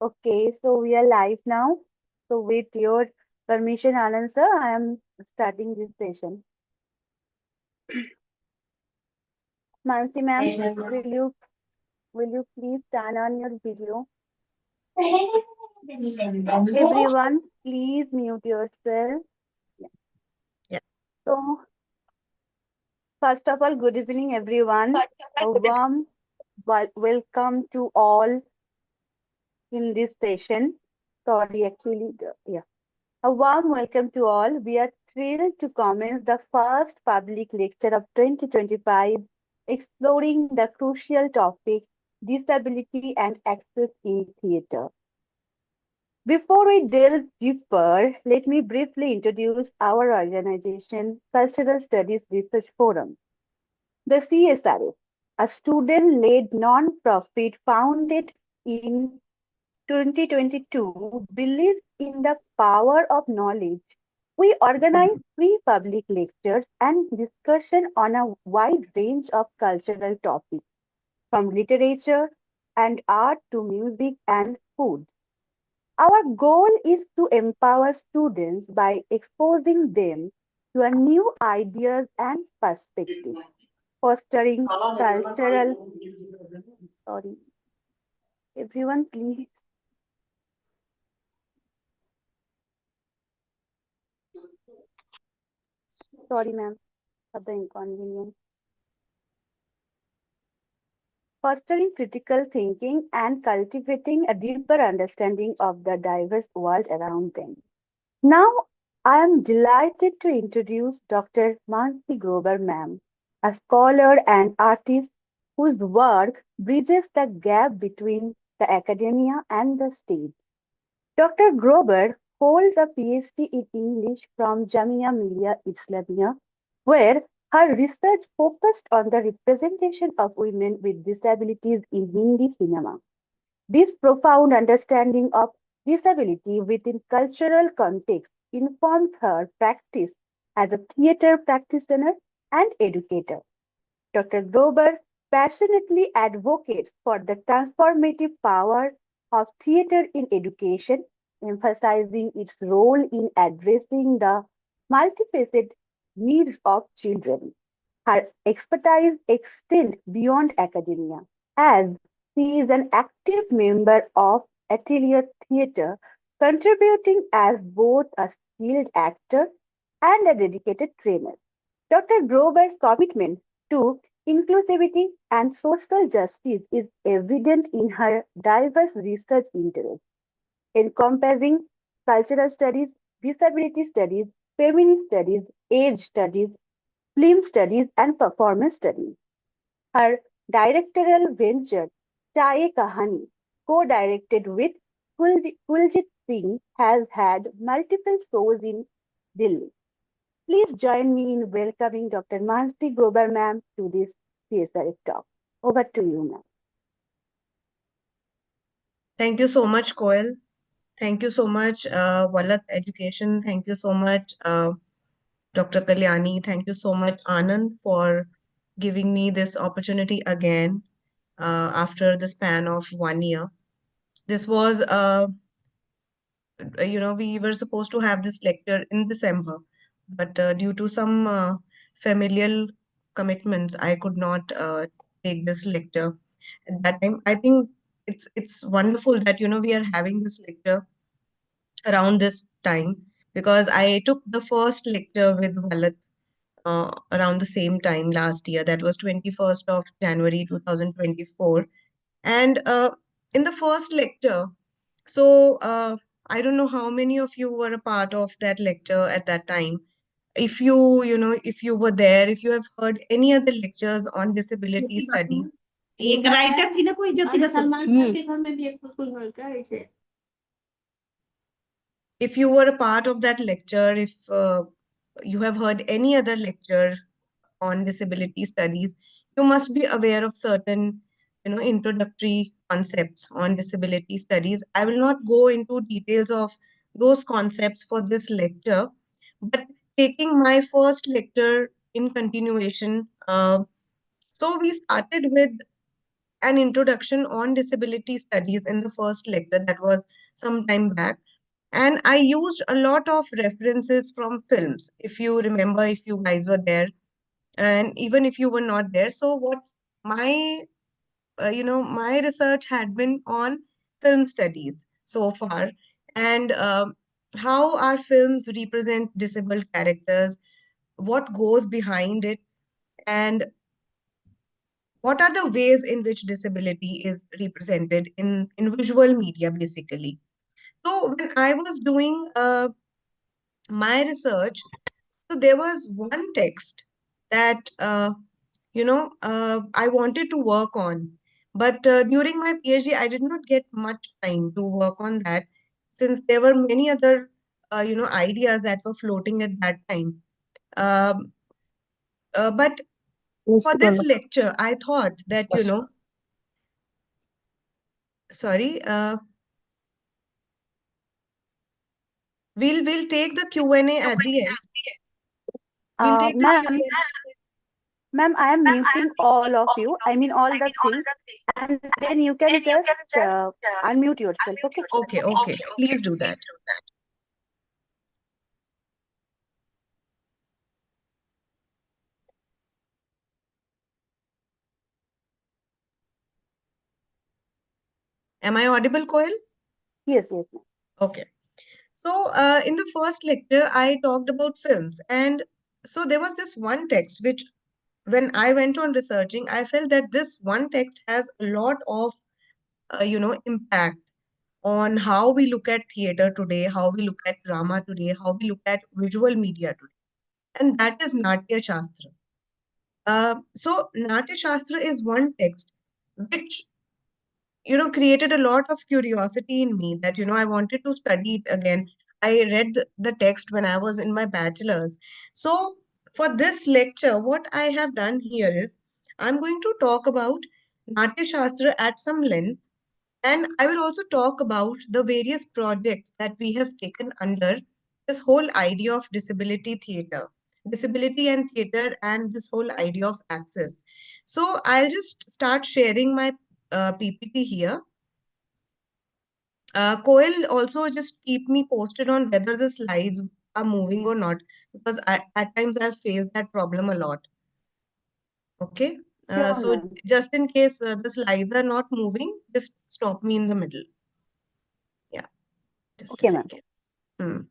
Okay, so we are live now. So with your permission, Anand sir, I am starting this session. Mansi ma'am, will you please turn on your video? Everyone, please mute yourself. Yeah. Yeah. So first of all, good evening, everyone. A warm welcome to all in this session. Sorry, actually, yeah. A warm welcome to all. We are thrilled to commence the first public lecture of 2025 exploring the crucial topic disability and access in theatre. Before we delve deeper, let me briefly introduce our organization, Cultural Studies Research Forum, the CSRF, a student led non-profit founded in 2022 believes in the power of knowledge. We organize free public lectures and discussion on a wide range of cultural topics, from literature and art to music and food. Our goal is to empower students by exposing them to a new ideas and perspectives, fostering cultural. Sorry, everyone, please. Sorry, ma'am, for the inconvenience. Fostering critical thinking and cultivating a deeper understanding of the diverse world around them. Now, I am delighted to introduce Dr. Mansi Grover, ma'am, a scholar and artist whose work bridges the gap between the academia and the stage. Dr. Grover holds a PhD in English from Jamia Millia Islamia, where her research focused on the representation of women with disabilities in Hindi cinema. This profound understanding of disability within cultural context informs her practice as a theatre practitioner and educator. Dr. Grover passionately advocates for the transformative power of theatre in education, emphasizing its role in addressing the multifaceted needs of children. Her expertise extends beyond academia, as she is an active member of Atelier Theatre, contributing as both a skilled actor and a dedicated trainer. Dr. Grover's commitment to inclusivity and social justice is evident in her diverse research interests, encompassing cultural studies, disability studies, feminist studies, age studies, film studies, and performance studies. Her directorial venture, Chaye Kahani, co-directed with Kuljit Singh, has had multiple shows in Delhi. Please join me in welcoming Dr. Mansi Grover ma'am to this CSRF talk. Over to you, ma'am. Thank you so much, Koel. Thank you so much, Wallet Education. Thank you so much, Dr. Kalyani. Thank you so much, Anand, for giving me this opportunity again after the span of 1 year. This was, we were supposed to have this lecture in December, but due to some familial commitments, I could not take this lecture at that time. I think it's wonderful that we are having this lecture around this time because I took the first lecture with Valat around the same time last year. That was 21st of January 2024. And in the first lecture, so I don't know how many of you were a part of that lecture at that time. If you were there, if you have heard any other lectures on disability studies, एक writer थी ना कोई जो थी सलमान खान के घर में भी एक कुकुर मिलता है ऐसे if you were a part of that lecture, if you have heard any other lecture on disability studies, you must be aware of certain, introductory concepts on disability studies. I will not go into details of those concepts for this lecture, but taking my first lecture in continuation, so we started with an introduction on disability studies in the first lecture that was some time back. And I used a lot of references from films, if you remember, if you guys were there, and even if you were not there. So what my my research had been on film studies so far, and how our films represent disabled characters, what goes behind it, and what are the ways in which disability is represented in visual media, basically. So when I was doing my research, so there was one text that I wanted to work on, but during my PhD, I did not get much time to work on that since there were many other ideas that were floating at that time. Um, but for this lecture, I thought that sorry, we'll take the Q&A at the end. We'll take the Ma'am, Q&A. ma'am, I am muting all of you. I mean all the three, and then you can just unmute yourself. Okay. Okay, okay, please do that. Am I audible, Koil? Yes, yes, ma'am. Okay. So, in the first lecture, I talked about films, and so there was this one text which, when I went on researching, I felt that this one text has a lot of, impact on how we look at theater today, how we look at drama today, how we look at visual media today, and that is Natya Shastra. So, Natya Shastra is one text which created a lot of curiosity in me that, I wanted to study it again. I read the text when I was in my bachelor's. So, for this lecture, what I have done here is I'm going to talk about Natya Shastra at some length, and I will also talk about the various projects that we have taken under this whole idea of disability theater, disability and theater, and this whole idea of access. So, I'll just start sharing my PPT here. Koel, also just keep me posted on whether the slides are moving or not, because at times I've faced that problem a lot. Okay. Sure, So ma'am. just in case the slides are not moving, just stop me in the middle. Yeah, just a Okay, ma'am. second. Hmm.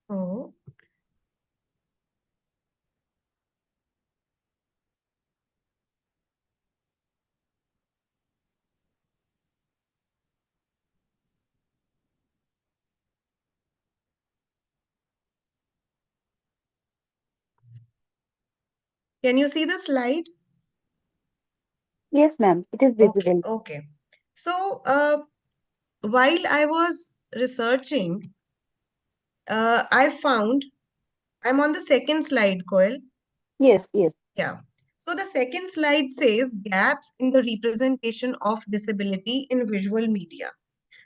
Oh, can you see the slide? Yes, ma'am. It is Okay, visible. okay. So while I was researching, I found I'm on the second slide, Koel. Yes, yes. Yeah. So the second slide says gaps in the representation of disability in visual media.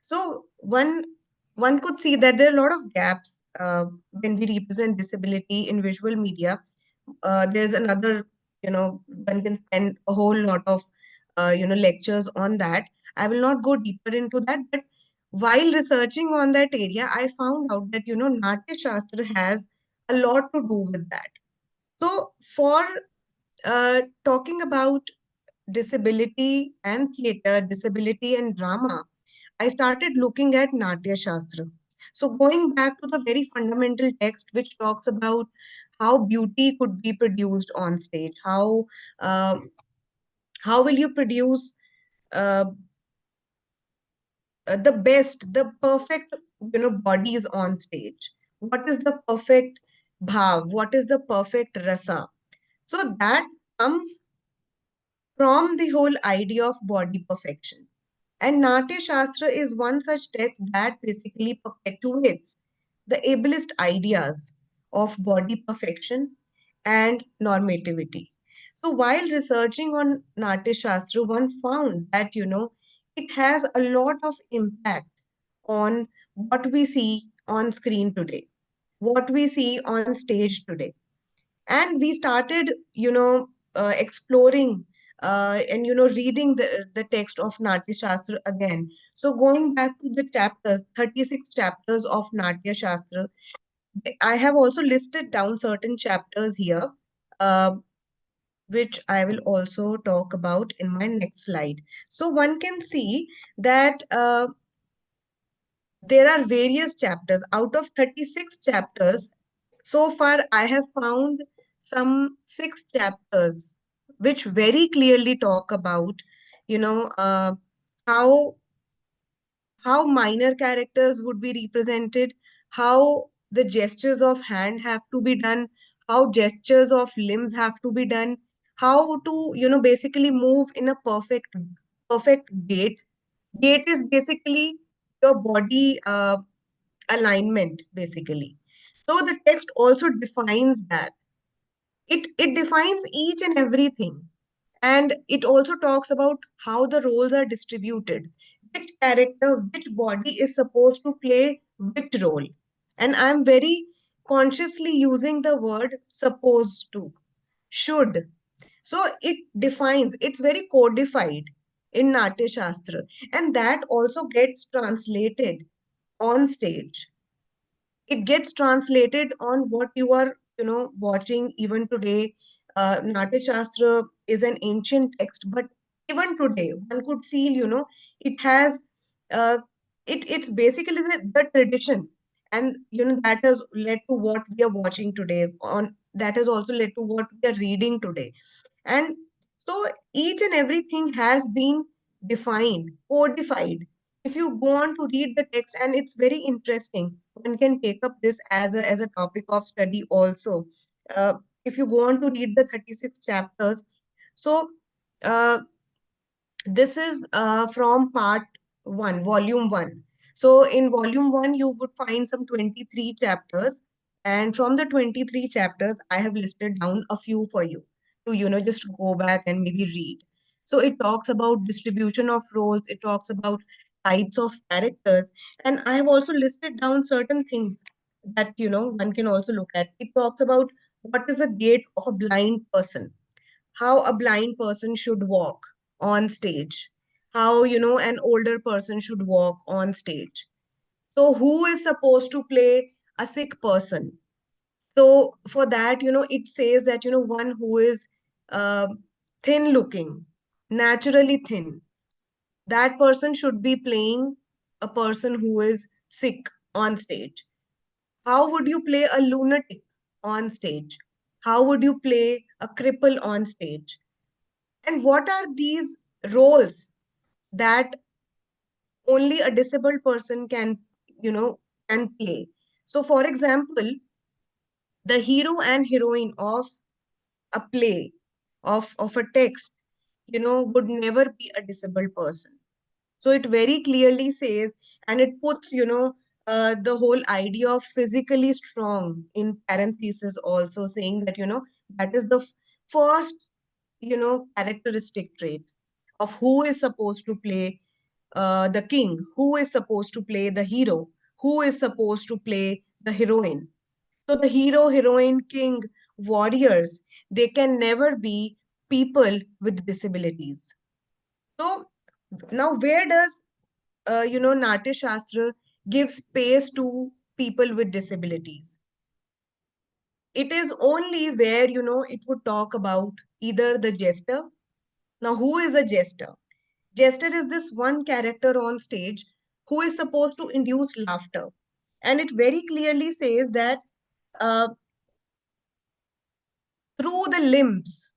So one could see that there are a lot of gaps when we represent disability in visual media. There's another, one can spend a whole lot of, lectures on that. I will not go deeper into that, but while researching on that area, I found out that, Natya Shastra has a lot to do with that. So for talking about disability and theater, disability and drama, I started looking at Natya Shastra. So going back to the very fundamental text which talks about how beauty could be produced on stage, um, how will you produce uh, the best, the perfect, bodies on stage? What is the perfect bhav? What is the perfect rasa? So that comes from the whole idea of body perfection. And Natya Shastra is one such text that basically perpetuates the ableist ideas of body perfection and normativity. So while researching on Natya Shastra, one found that, it has a lot of impact on what we see on screen today, what we see on stage today. And we started, exploring and reading the text of Natya Shastra again. So going back to the chapters, 36 chapters of Natya Shastra, I have also listed down certain chapters here, uh, which I will also talk about in my next slide. So one can see that there are various chapters. Out of 36 chapters, so far I have found some six chapters which very clearly talk about, you know, how minor characters would be represented, how the gestures of hand have to be done, how gestures of limbs have to be done, how to, basically move in a perfect gait. Gait is basically your body alignment, basically. So the text also defines that. It defines each and everything. And it also talks about how the roles are distributed, which character, which body is supposed to play which role. And I'm very consciously using the word supposed to, should. So it defines, it's very codified in Natya Shastra. And that also gets translated on stage. It gets translated on what you are, watching even today. Natya Shastra is an ancient text, but even today, one could feel, it has, uh, it's basically the tradition. And, that has led to what we are watching today. That has also led to what we are reading today. And so each and everything has been defined, codified. If you go on to read the text, and it's very interesting, one can take up this as a topic of study also. If you go on to read the 36 chapters, so uh, this is from part one, volume one. So in volume one, you would find some 23 chapters. And from the 23 chapters, I have listed down a few for you to, just go back and maybe read. So it talks about distribution of roles, it talks about types of characters. And I have also listed down certain things that, one can also look at. It talks about what is a gait of a blind person, how a blind person should walk on stage, how, an older person should walk on stage. So, who is supposed to play a sick person? So, for that, it says that, one who is uh, thin looking, naturally thin, that person should be playing a person who is sick on stage. How would you play a lunatic on stage? How would you play a cripple on stage? And what are these roles that only a disabled person can, can play? So, for example, the hero and heroine of a play, of a text, would never be a disabled person. So it very clearly says, and it puts, the whole idea of physically strong in parenthesis also, saying that, that is the first, characteristic trait of who is supposed to play the king, who is supposed to play the hero, who is supposed to play the heroine. So the hero, heroine, king, warriors, they can never be people with disabilities. So now where does Natya Shastra give space to people with disabilities? It is only where, it would talk about either the jester. Now, who is a jester? Jester is this one character on stage who is supposed to induce laughter. And it very clearly says that uh, through the limbs.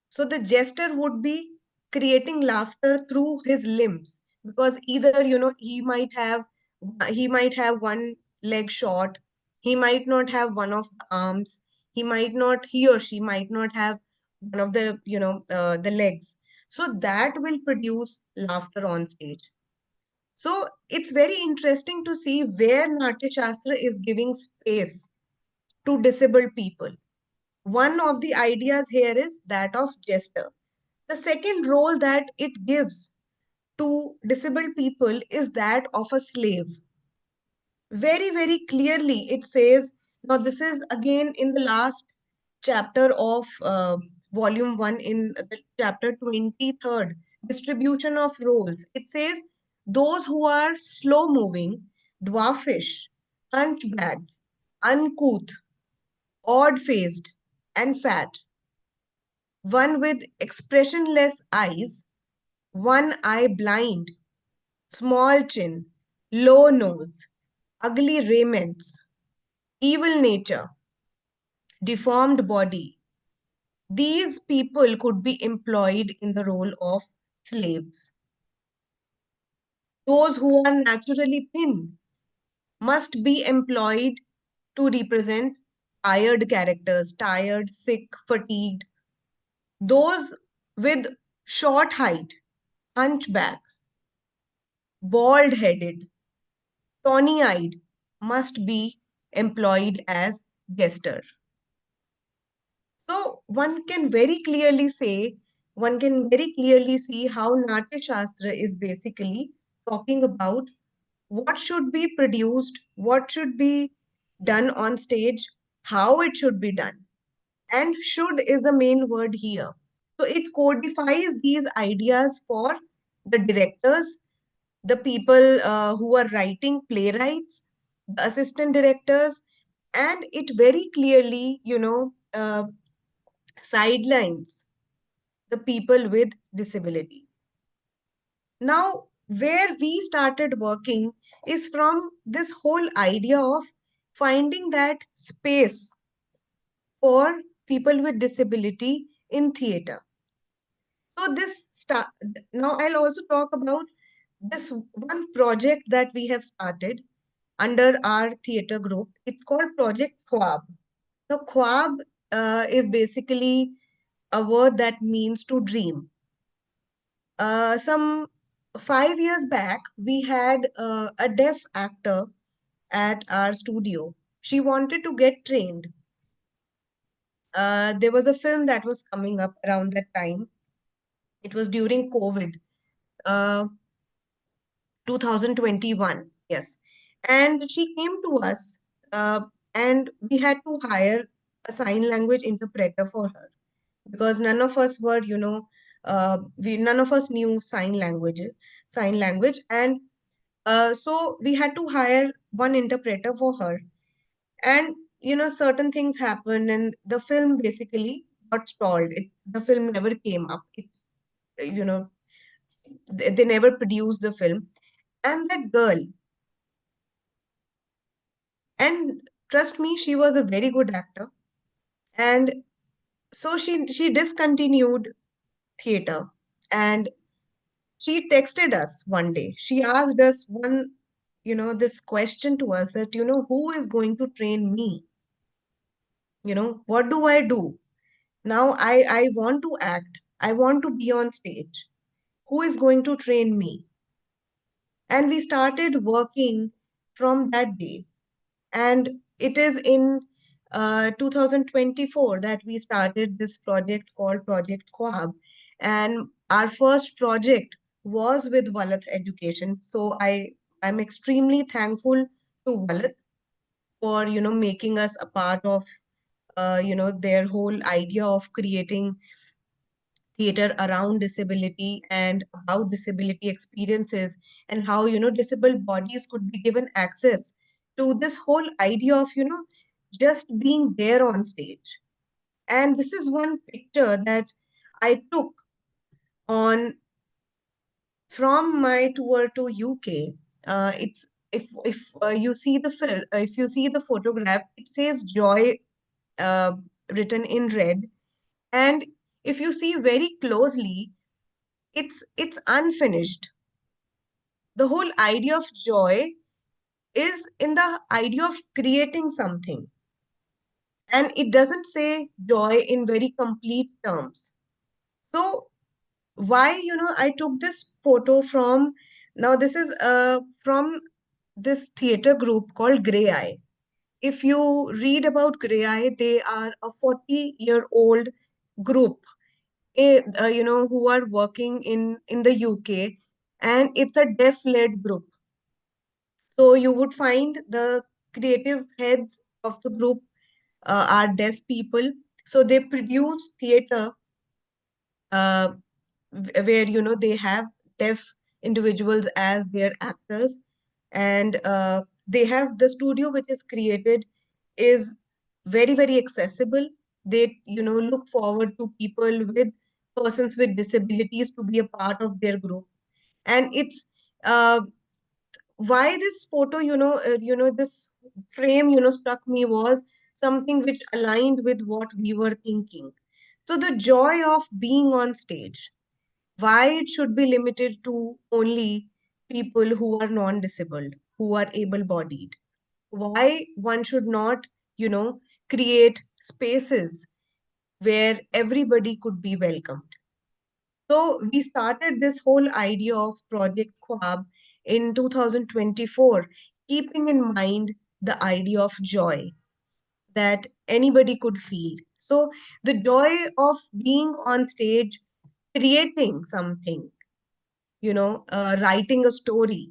So the jester would be creating laughter through his limbs, because either, he might have one leg short, he might not have one of the arms, he or she might not have one of the, the legs. So that will produce laughter on stage. So it's very interesting to see where Natya Shastra is giving space to disabled people. One of the ideas here is that of jester. The second role that it gives to disabled people is that of a slave. Very, very clearly, it says, now this is again in the last chapter of volume 1 in the chapter 23rd, distribution of roles. It says those who are slow moving, dwarfish, hunchbacked, uncouth, odd faced, and fat, one with expressionless eyes, one eye blind, small chin, low nose, ugly raiments, evil nature, deformed body. These people could be employed in the role of slaves. Those who are naturally thin must be employed to represent tired characters, tired, sick, fatigued. Those with short height, hunchback, bald headed, tawny eyed must be employed as jester. So one can very clearly see how Natya Shastra is basically talking about what should be produced, what should be done on stage, how it should be done. And should is the main word here. So it codifies these ideas for the directors, the people who are writing playwrights, the assistant directors, and it very clearly, sidelines the people with disabilities. Now, where we started working is from this whole idea of finding that space for people with disability in theater. So this start now I'll also talk about this one project that we have started under our theater group. It's called Project Khwab. So Khwab is basically a word that means to dream. Some 5 years back, we had a deaf actor at our studio. She wanted to get trained. There was a film that was coming up around that time. It was during COVID, uh, 2021. Yes. And she came to us, and we had to hire a sign language interpreter for her because none of us were, we none of us knew sign language, and so we had to hire one interpreter for her. And certain things happened, and the film basically got stalled. The film never came up. You know, they never produced the film. And that girl, and trust me, she was a very good actor. And so she discontinued theater, and she texted us one day. She asked us this question to us that, who is going to train me? What do I do? Now I want to act. I want to be on stage. Who is going to train me? And we started working from that day. And it is in 2024 that we started this project called Project Quab. And our first project was with Wallath Education. So I'm extremely thankful to Wallath for, making us a part of, their whole idea of creating theater around disability and about disability experiences, and how disabled bodies could be given access to this whole idea of just being there on stage. And this is one picture that I took on from my tour to UK. It's if you see the film, if you see the photograph, it says joy uh, written in red, and if you see very closely, it's unfinished. The whole idea of joy is in the idea of creating something, and it doesn't say joy in very complete terms. So why I took this photo from, now this is from this theater group called Grey Eye. If you read about Grey Eye, they are a 40-year-old group, who are working in the UK, and it's a deaf-led group. So you would find the creative heads of the group are deaf people. So they produce theater uh, where they have deaf individuals as their actors, and they have the studio which is created is very very accessible. They look forward to people with persons with disabilities to be a part of their group. And it's uh, why this photo, this frame struck me was something which aligned with what we were thinking. So the joy of being on stage, why it should be limited to only people who are non-disabled, who are able-bodied, why one should not create spaces where everybody could be welcomed. So we started this whole idea of Project Quab in 2024, keeping in mind the idea of joy that anybody could feel. So the joy of being on stage, creating something, writing a story,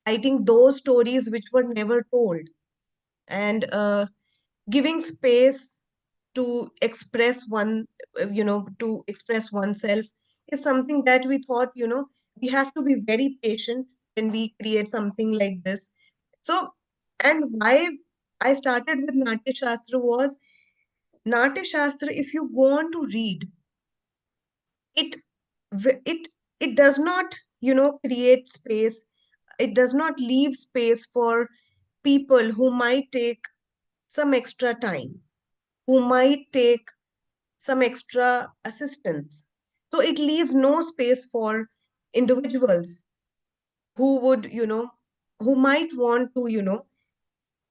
writing those stories which were never told, and giving space to express to express oneself is something that we thought, we have to be very patient when we create something like this. So, and why I started with Natya Shastra was Natya Shastra, if you go on to read, it it it does not create space, it does not leave space for people who might take some extra time, who might take some extra assistance. So it leaves no space for individuals who would, who might want to,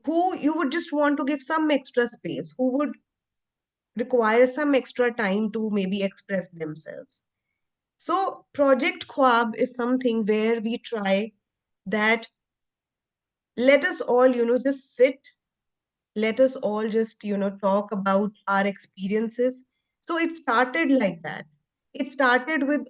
who you would just want to give some extra space, who would require some extra time to maybe express themselves. So Project Khwab is something where we try that let us all, just sit, let us all just talk about our experiences. So it started like that. It started with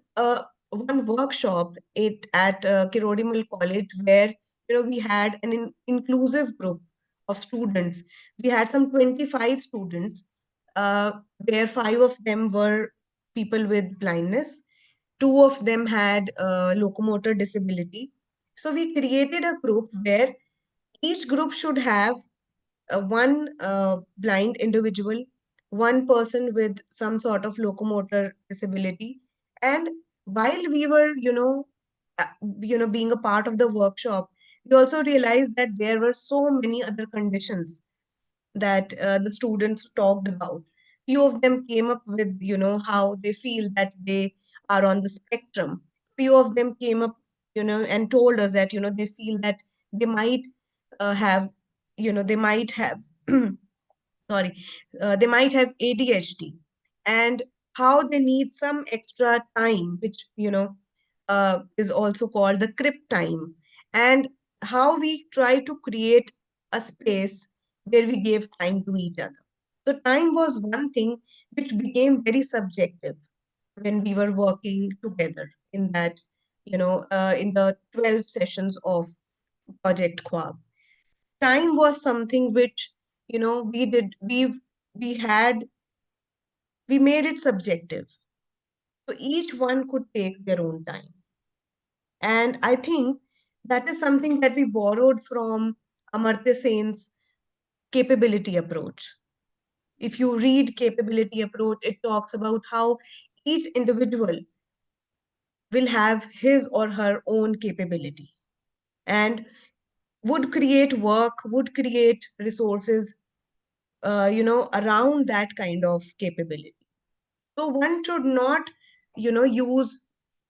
one workshop at Kirodimal College, where we had an inclusive group of students. We had some 25 students, uh, where five of them were people with blindness, two of them had locomotor disability. So we created a group where each group should have one blind individual, one person with some sort of locomotor disability. And while we were, uh, being a part of the workshop, we also realized that there were so many other conditions that the students talked about. Few of them came up with, how they feel that they are on the spectrum. Few of them came up, and told us that, they feel that they might have, they might have, sorry, they might have ADHD, and how they need some extra time, which, is also called the crib time, and how we try to create a space where we gave time to each other. So time was one thing which became very subjective when we were working together in that, in the 12 sessions of Project Quab. Time was something which, we had, we made it subjective. So each one could take their own time. And I think that is something that we borrowed from Amartya Sen's capability approach. If you read capability approach, it talks about how each individual will have his or her own capability and would create work, would create resources, around that kind of capability. So one should not, use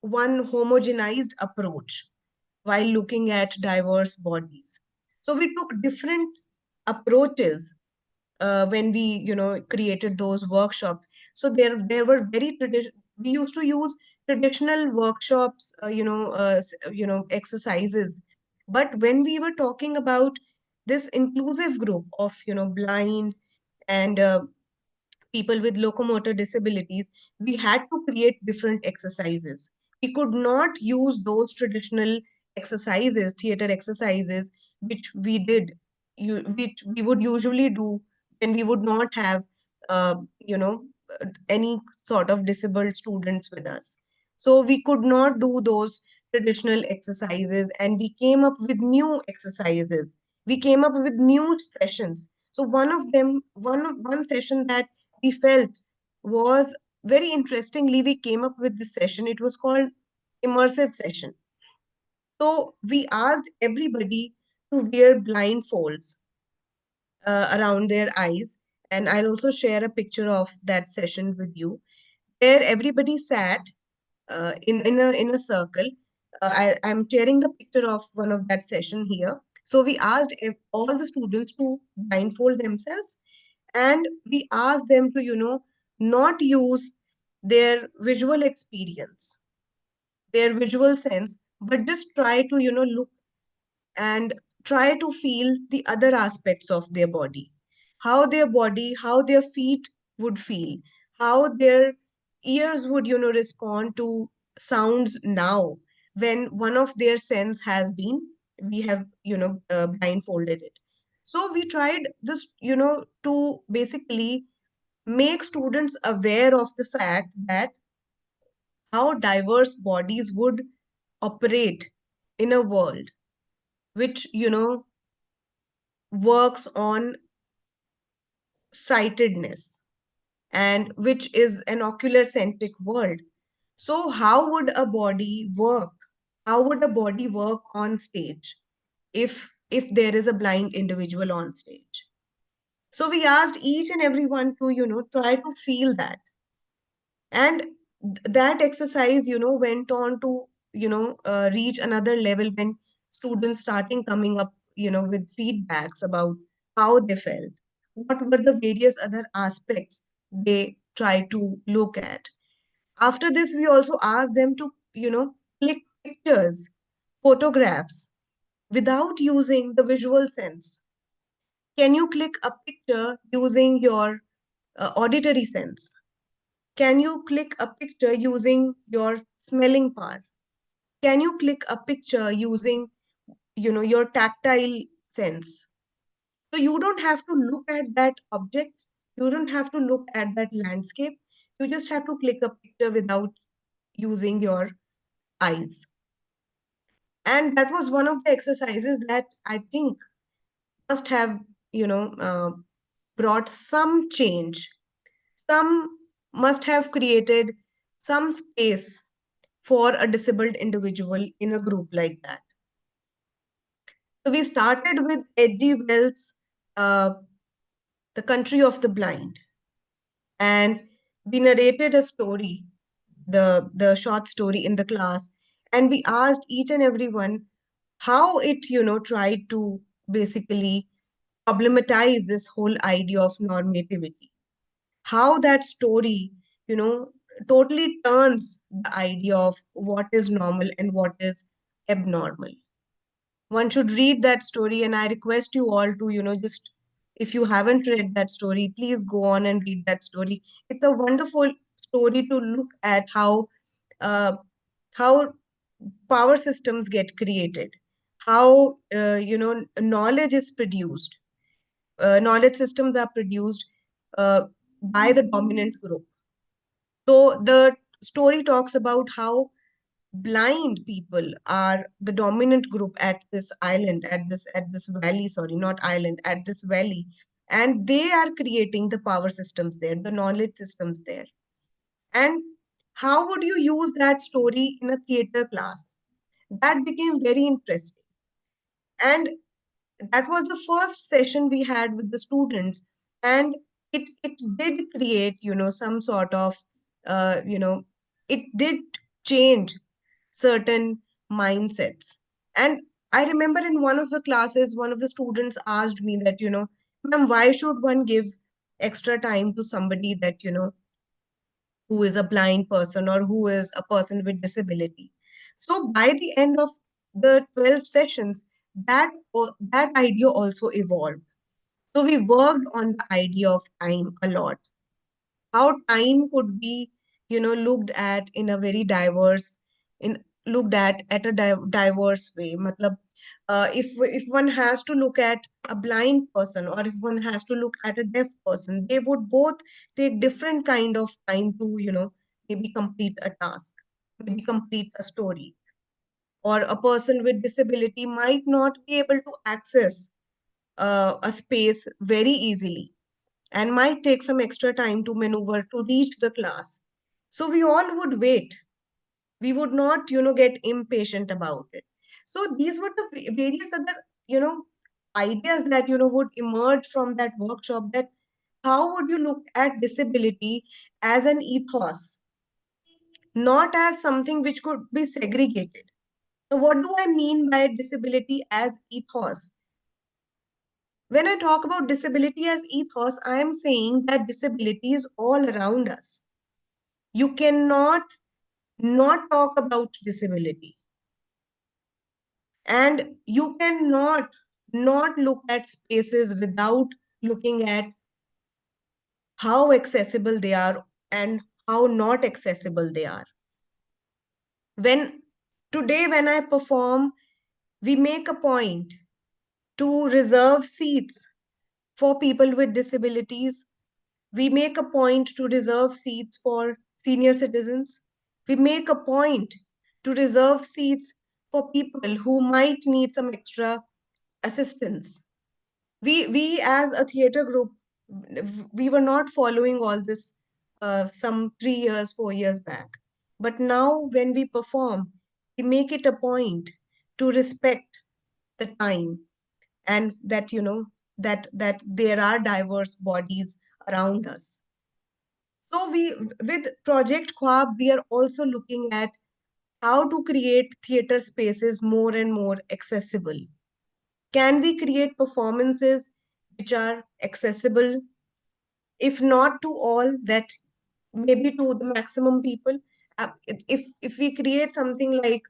one homogenized approach while looking at diverse bodies. So we took different approaches when we, created those workshops. So there were very we used to use traditional workshops, exercises. But when we were talking about this inclusive group of, blind and people with locomotor disabilities, we had to create different exercises. We could not use those traditional exercises, theater exercises, which we did, which we would usually do when we would not have you know, any sort of disabled students with us. So we could not do those traditional exercises, and we came up with new exercises. We came up with new sessions. So one of them, one session that we felt was very interestingly, we came up with this session. It was called immersive session. So we asked everybody to wear blindfolds around their eyes. And I'll also share a picture of that session with you, where everybody sat in a circle. I'm sharing the picture of one of that session here. So we asked all the students to blindfold themselves, and we asked them to, not use their visual experience, their visual sense, but just try to, look and try to feel the other aspects of their body, how their feet would feel, how their ears would, respond to sounds now when one of their sense has been, we have, blindfolded it. So we tried this, to basically make students aware of the fact that how diverse bodies would operate in a world which, works on sightedness and which is an ocular centric world. So how would a body work? How would a body work on stage if there is a blind individual on stage? So we asked each and everyone to, try to feel that. And that exercise, went on to, reach another level when students starting coming up, with feedbacks about how they felt, what were the various other aspects they try to look at. After this, we also asked them to, click pictures, photographs without using the visual sense. Can you click a picture using your auditory sense? Can you click a picture using your smelling part? Can you click a picture using, your tactile sense? So you don't have to look at that object. You don't have to look at that landscape. You just have to click a picture without using your eyes. And that was one of the exercises that I think must have, you know, uh, brought some change. Some must have created some space for a disabled individual in a group like that. So we started with Eddie Wells' uh, The Country of the Blind, and we narrated a story, the short story in the class, and we asked each and everyone how it, tried to basically problematize this whole idea of normativity. How that story, you know, totally turns the idea of what is normal and what is abnormal. One should read that story, and I request you all to, just if you haven't read that story, please go on and read that story. It's a wonderful story to look at uh, how power systems get created, how knowledge is produced. Knowledge systems are produced uh, by the dominant group. So the story talks about how blind people are the dominant group at this island, at this valley, sorry, not island, at this valley, and they are creating the power systems there, the knowledge systems there. And how would you use that story in a theater class? That became very interesting. And that was the first session we had with the students, and it did create, some sort of it did change certain mindsets. And I remember in one of the classes, one of the students asked me that, ma'am, why should one give extra time to somebody that, who is a blind person or who is a person with disability? So by the end of the 12 sessions, that idea also evolved. So we worked on the idea of time a lot, how time could be, looked at in a very diverse, in looked at a diverse way. Matlab, If one has to look at a blind person, or if one has to look at a deaf person, they would both take different kind of time to, maybe complete a task, maybe complete a story. Or a person with disability might not be able to access a space very easily, and might take some extra time to maneuver to reach the class. So we all would wait. We would not, get impatient about it. So these were the various other, you know, ideas that, would emerge from that workshop, that how would you look at disability as an ethos, not as something which could be segregated. So what do I mean by disability as ethos? When I talk about disability as ethos, I am saying that disability is all around us. You cannot not talk about disability. And you cannot not look at spaces without looking at how accessible they are and how not accessible they are. When when I perform, we make a point to reserve seats for people with disabilities. We make a point to reserve seats for senior citizens. We make a point to reserve seats for people who might need some extra assistance. We as a theater group, we were not following all this some 3 years, 4 years back. But now when we perform, we make it a point to respect the time, and that, that there are diverse bodies around us. So we, with Project Khwab, we are also looking at how to create theater spaces more and more accessible. Can we create performances which are accessible, if not to all, that maybe to the maximum people? If we create something like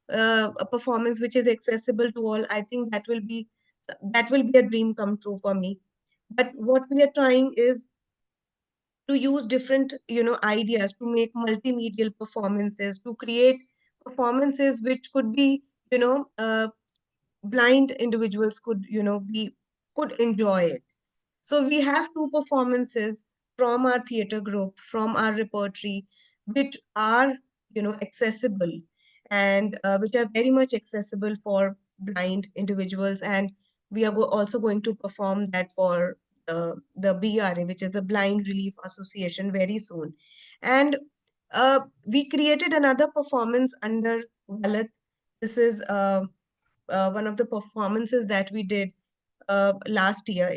a performance which is accessible to all, I think that will be a dream come true for me. But what we are trying is to use different, ideas to make multimedial performances, to create performances which could be, blind individuals could, be could enjoy it. So we have two performances from our theater group, from our repertory, which are, accessible, and which are very much accessible for blind individuals. And we are also going to perform that for the BRA, which is the Blind Relief Association, very soon. And we created another performance under Valat. This is one of the performances that we did last year.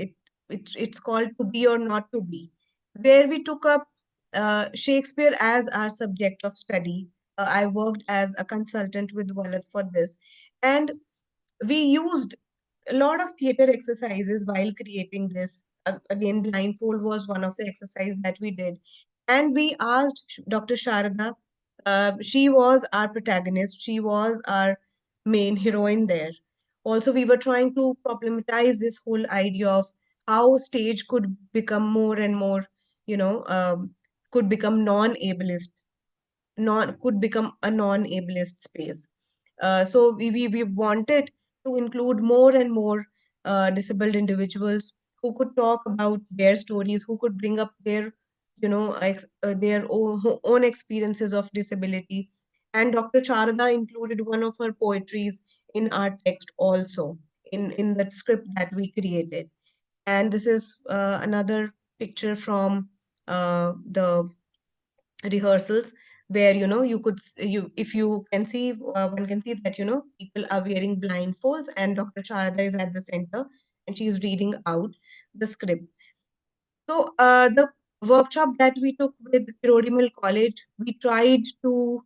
It's called To Be or Not to Be, where we took up Shakespeare as our subject of study. I worked as a consultant with Wallet for this, and we used a lot of theater exercises while creating this. Again, blindfold was one of the exercises that we did, and we asked Dr. Sharada. She was our protagonist. She was our main heroine there. Also, we were trying to problematize this whole idea of how stage could become more and more, you know, um, could become non-ableist, non could become a non-ableist space. So we wanted to include more and more disabled individuals who could talk about their stories, who could bring up their, their own experiences of disability. And Dr. Charada included one of her poetries in our text also, in that script that we created. And this is another picture from the rehearsals, where, you could you if you can see, one can see that, people are wearing blindfolds, and Dr. Charada is at the center, and she is reading out the script. So the workshop that we took with Pirodimal College, we tried to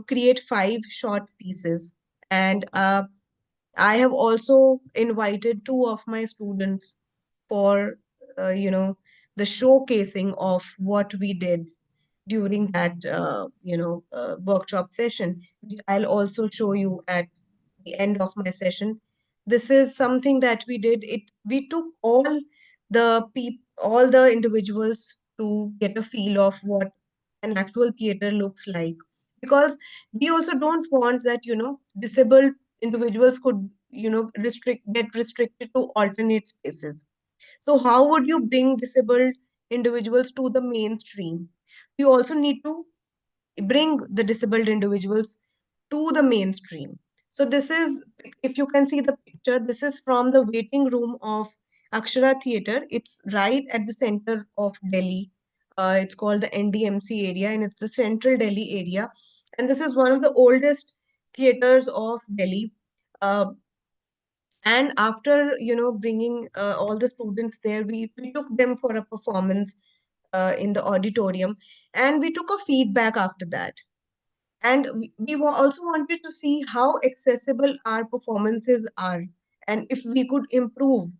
create 5 short pieces. And I have also invited 2 of my students for the showcasing of what we did during that workshop session, which I'll also show you at the end of my session. This is something that we did. We took all the individuals to get a feel of what an actual theater looks like, because we also don't want that, disabled individuals could get restricted to alternate spaces. So how would you bring disabled individuals to the mainstream? You also need to bring the disabled individuals to the mainstream. So this is, if you can see the picture, this is from the waiting room of Akshara Theatre. It's right at the center of Delhi. It's called the NDMC area, and it's the central Delhi area. And this is one of the oldest theaters of Delhi. Uh, and after, bringing all the students there, we took them for a performance in the auditorium, and we took a feedback after that. And we also wanted to see how accessible our performances are, and if we could improve,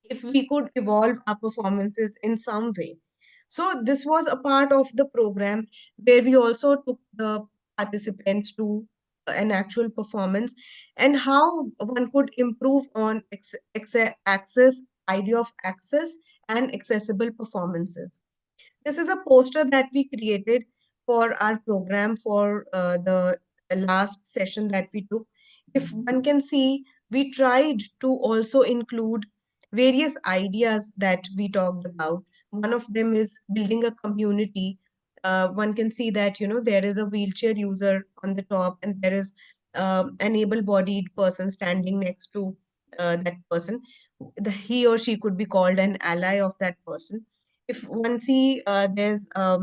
if we could evolve our performances in some way. So this was a part of the program where we also took the participants to an actual performance, and how one could improve on access, idea of access and accessible performances. This is a poster that we created for our program for the last session that we took. If one can see, we tried to also include various ideas that we talked about. One of them is building a community. One can see that, there is a wheelchair user on the top, and there is an able-bodied person standing next to that person. He or she could be called an ally of that person. If one see, there's uh,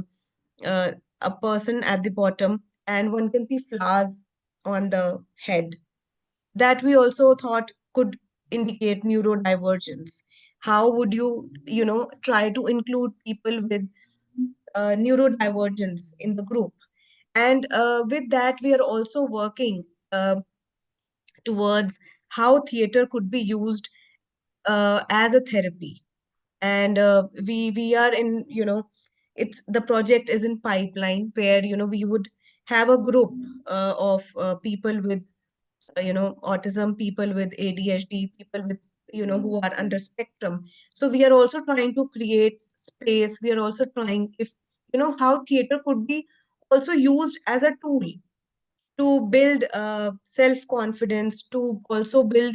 a person at the bottom, and one can see flowers on the head, that we also thought could indicate neurodivergence. How would you, try to include people with neurodivergence in the group? And with that, we are also working towards how theater could be used as a therapy. And we are in, it's the project is in pipeline, where we would have a group of people with autism, people with ADHD, people with, who are under spectrum. So we are also trying to create space. We are also trying, if how theater could be also used as a tool to build self confidence, to also build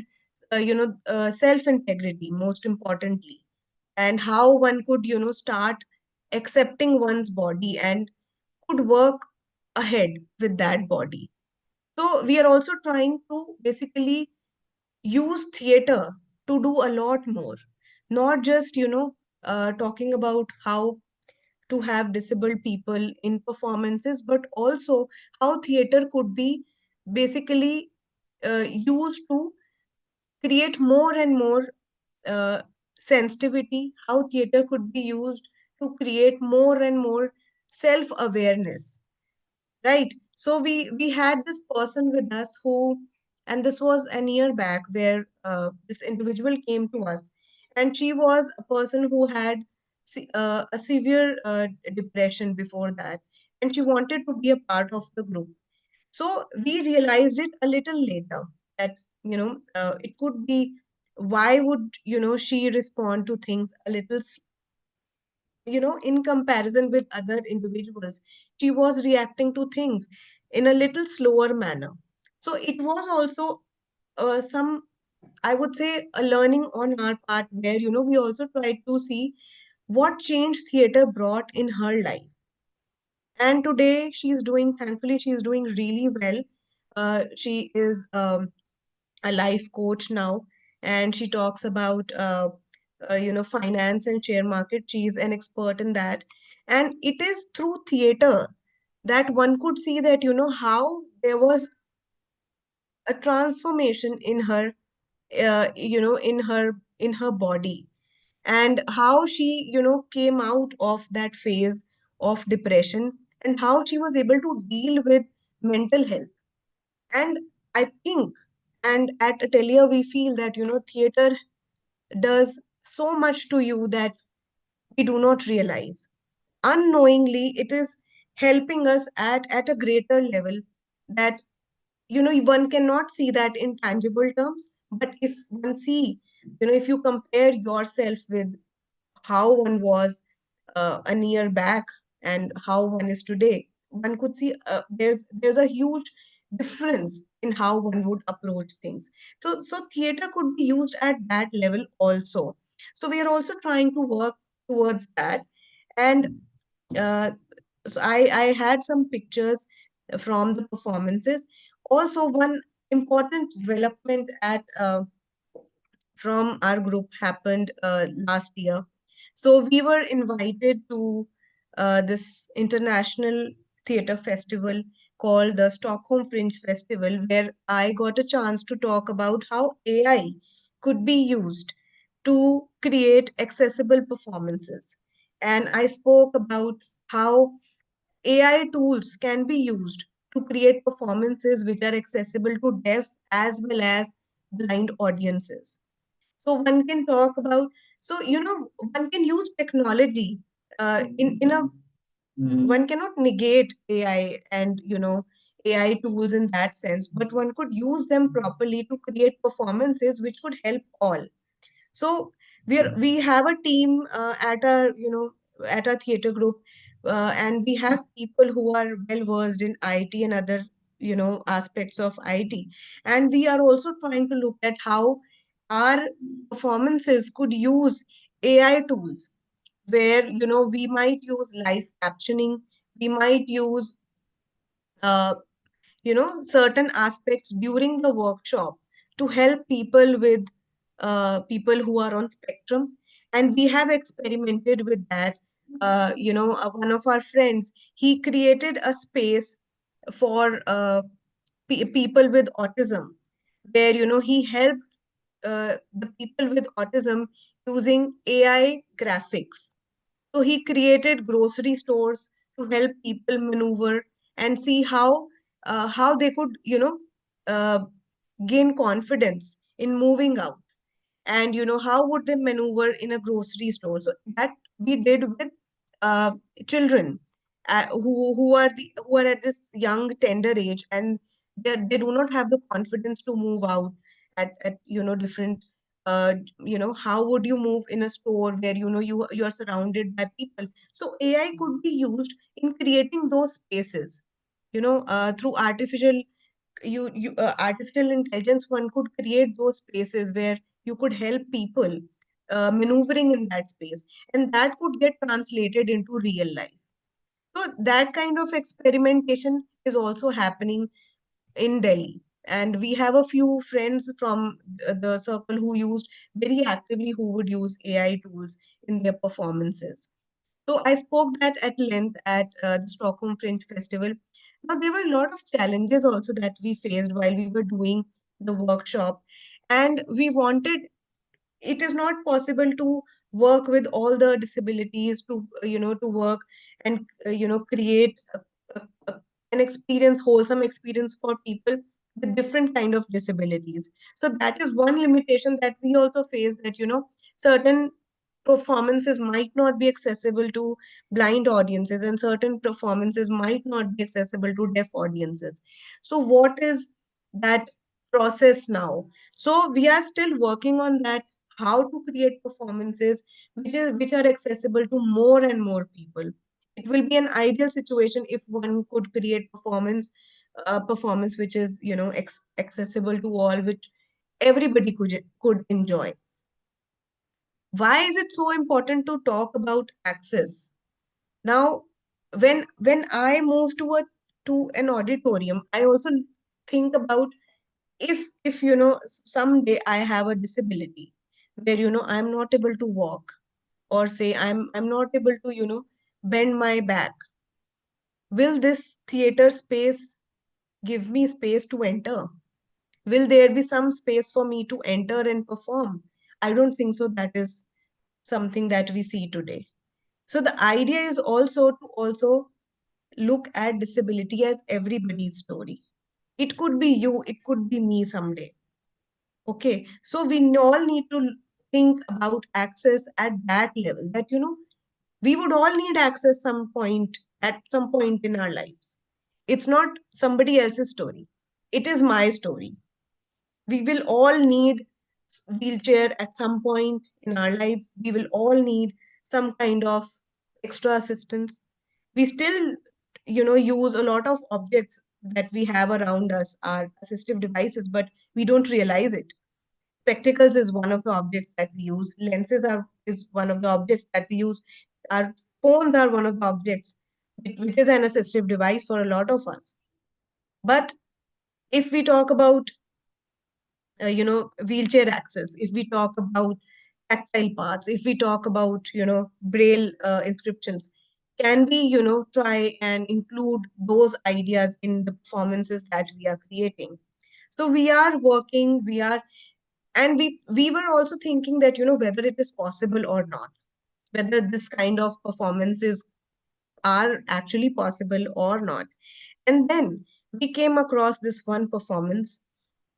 self integrity, most importantly, and how one could, start accepting one's body and could work ahead with that body. So we are also trying to basically use theater to do a lot more, not just, talking about how to have disabled people in performances, but also how theater could be basically used to create more and more uh, sensitivity, how theater could be used to create more and more self awareness, right? So we had this person with us who, and this was a year back, where this individual came to us, and she was a person who had a severe depression before that, and she wanted to be a part of the group. So we realized it a little later, that it could be, why would she respond to things a little in comparison with other individuals, she was reacting to things in a little slower manner. So it was also some, I would say, a learning on our part, where we also tried to see what change theater brought in her life. And today she's doing, thankfully, she's doing really well. She is a life coach now, and she talks about finance and share market. She's an expert in that, and it is through theater that one could see that how there was a transformation in her, in her body, and how she came out of that phase of depression, and how she was able to deal with mental health. And I think, and at Atelier, we feel that, theater does so much to you that we do not realize. Unknowingly, it is helping us at a greater level, that, one cannot see that in tangible terms. But if one see, if you compare yourself with how one was a year back and how one is today, one could see there's a huge difference in how one would approach things. So theater could be used at that level also. So we are also trying to work towards that. And I had some pictures from the performances. Also, one important development at from our group happened last year. So we were invited to this international theater festival called the Stockholm Fringe Festival, where I got a chance to talk about how AI could be used to create accessible performances. And I spoke about how AI tools can be used to create performances which are accessible to deaf as well as blind audiences. So one can talk about, so one can use technology in a, one cannot negate AI and AI tools in that sense, but one could use them properly to create performances which would help all. So we have a team at our at our theater group, and we have people who are well versed in IT and other aspects of IT, and we are also trying to look at how our performances could use AI tools, where we might use live captioning, we might use uh, certain aspects during the workshop to help people with people who are on spectrum. And we have experimented with that. One of our friends, he created a space for people with autism, where he helped the people with autism using AI graphics. So he created grocery stores to help people maneuver and see how they could uh, gain confidence in moving out, and how would they maneuver in a grocery store. So that we did with uh, children who are at this young tender age, and they do not have the confidence to move out at different how would you move in a store where you are surrounded by people. So AI could be used in creating those spaces, through artificial intelligence. One could create those spaces where you could help people maneuvering in that space, and that could get translated into real life. So that kind of experimentation is also happening in Delhi. And we have a few friends from the circle who used very actively, who would use AI tools in their performances. So I spoke that at length at the Stockholm Fringe Festival. Now, there were a lot of challenges also that we faced while we were doing the workshop. And we wanted, it is not possible to work with all the disabilities to to work and create a, an experience, wholesome experience for people with different kind of disabilities. So that is one limitation that we also face, that certain performances might not be accessible to blind audiences, and certain performances might not be accessible to deaf audiences. So what is that process now? So we are still working on that, how to create performances which are accessible to more and more people. It will be an ideal situation if one could create performance which is accessible to all, which everybody could enjoy. Why is it so important to talk about access? Now, when I move to an auditorium, I also think about, if someday I have a disability where I'm not able to walk, or say I'm not able to bend my back, will this theater space give me space to enter? Will there be some space for me to enter and perform? I don't think so. That is something that we see today. So the idea is also to also look at disability as everybody's story. It could be you, it could be me someday. Okay, so we all need to think about access at that level, that we would all need access some point, at some point in our lives. It's not somebody else's story. It is my story. We will all need wheelchair at some point in our life. We will all need some kind of extra assistance. We still use a lot of objects that we have around us are assistive devices, but we don't realize it. Spectacles is one of the objects that we use. Lenses are is one of the objects that we use. Our phones are one of the objects, which is an assistive device for a lot of us. But if we talk about wheelchair access, if we talk about tactile parts, if we talk about braille inscriptions, can we try and include those ideas in the performances that we are creating? So we are working, we are, and we were also thinking that whether it is possible or not, whether this kind of performances are actually possible or not. And then we came across this one performance.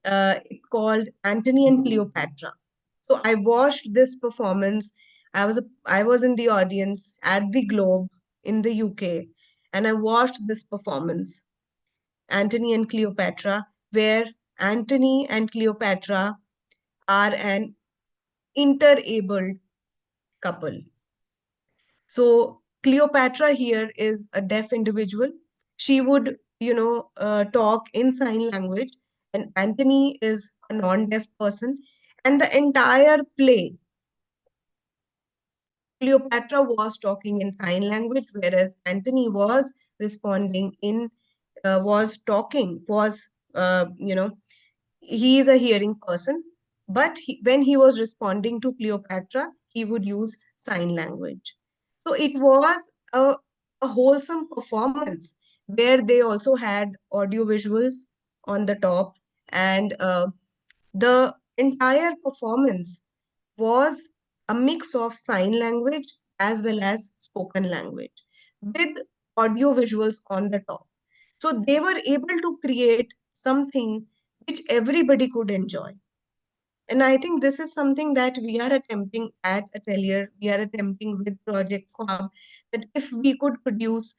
It's called Antony and Cleopatra. So I watched this performance. I was in the audience at the Globe in the UK, and I watched this performance, Antony and Cleopatra, where Antony and Cleopatra are an interabled couple. So Cleopatra here is a deaf individual. She would, talk in sign language, and Antony is a non-deaf person. And the entire play, Cleopatra was talking in sign language, whereas Antony was responding in, was talking, was, he is a hearing person, but when he was responding to Cleopatra, he would use sign language. So it was a wholesome performance where they also had audio visuals on the top, and the entire performance was a mix of sign language as well as spoken language with audio visuals on the top. So they were able to create something which everybody could enjoy. And I think this is something that we are attempting at Atelier. We are attempting with Project Quab, that if we could produce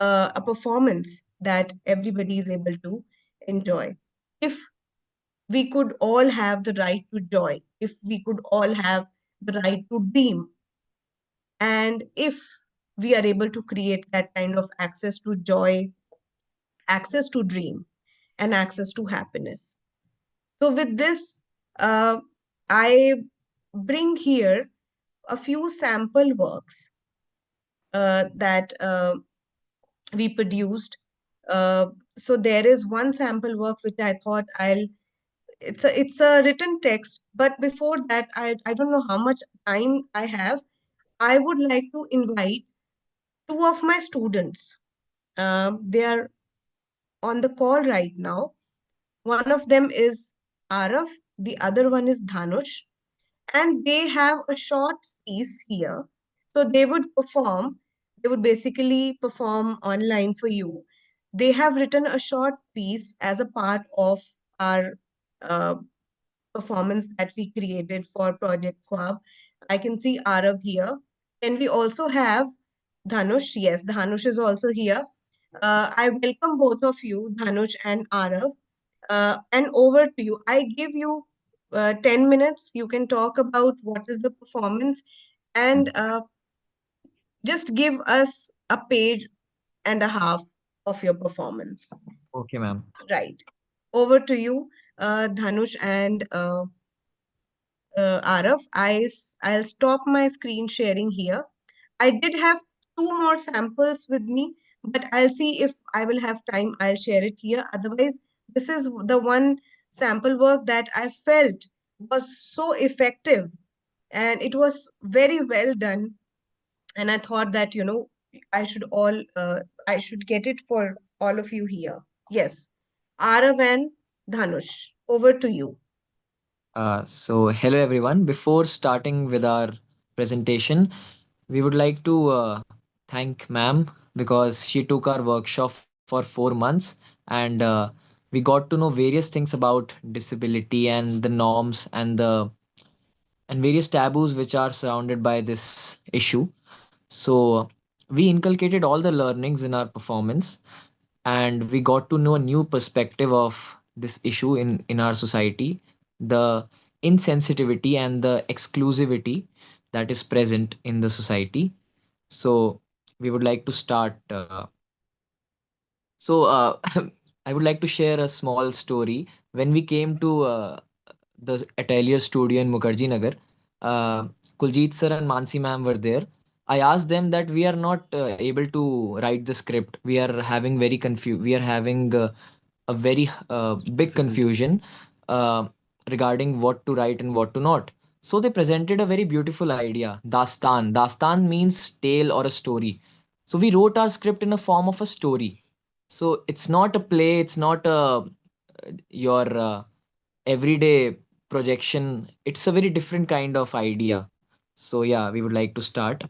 a performance that everybody is able to enjoy, if we could all have the right to joy, if we could all have the right to dream, and if we are able to create that kind of access to joy, access to dream, and access to happiness. So, with this, uh, I bring here a few sample works that we produced. Uh, so, there is one sample work which I thought it's a written text, but before that, I don't know how much time I have. I would like to invite two of my students. They are on the call right now. One of them is Araf, the other one is Dhanush, and they have a short piece here. So they would basically perform online for you. They have written a short piece as a part of our uh, performance that we created for Project Quab. I can see Arav here. And we also have Dhanush. Yes, Dhanush is also here. I welcome both of you, Dhanush and Arav. And over to you. I give you 10 minutes. You can talk about what is the performance, and just give us a page and a half of your performance. Okay, ma'am. Right. Over to you, Dhanush and Arav. I'll stop my screen sharing here. I did have two more samples with me, but I'll see if I will have time. I'll share it here. Otherwise, this is the one sample work that I felt was so effective, and it was very well done. And I thought that, I should all, I should get it for all of you here. Yes. Arav and Dhanush, over to you. So hello everyone. Before starting with our presentation, we would like to thank ma'am because she took our workshop for 4 months, and we got to know various things about disability and the norms and various taboos which are surrounded by this issue. So we inculcated all the learnings in our performance, and we got to know a new perspective of this issue in our society, the insensitivity and the exclusivity that is present in the society. So we would like to start. So I would like to share a small story. When we came to the Atelier studio in Mukherjee Nagar, uh, Kuljit sir and Mansi ma'am were there. I asked them that we are not able to write the script. We are having very confused. We are having a very big confusion uh, regarding what to write and what to not. So they presented a very beautiful idea. Dastan. Dastan means tale or a story. So we wrote our script in a form of a story. So it's not a play. It's not a your everyday projection. It's a very different kind of idea. So yeah, we would like to start.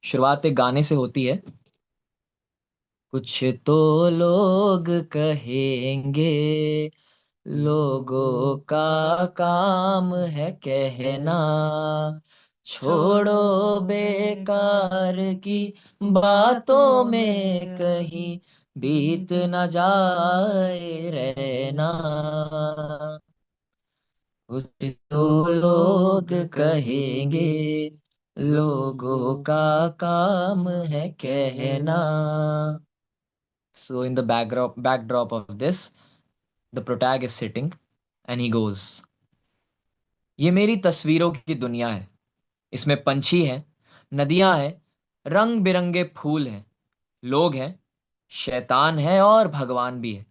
शुरुआत एक गाने से होती है. कुछ तो लोग कहेंगे, लोगों का काम है कहना, छोड़ो बेकार की बातों में कहीं बीत न जाए रहना. कुछ तो लोग कहेंगे, लोगों का काम है कहना. So in the backdrop of this, the protag is sitting and he goes, ये मेरी तस्वीरों की दुनिया है. इसमें पंछी हैं, नदियां हैं, रंग बिरंगे फूल हैं, लोग हैं, शैतान है और भगवान भी है.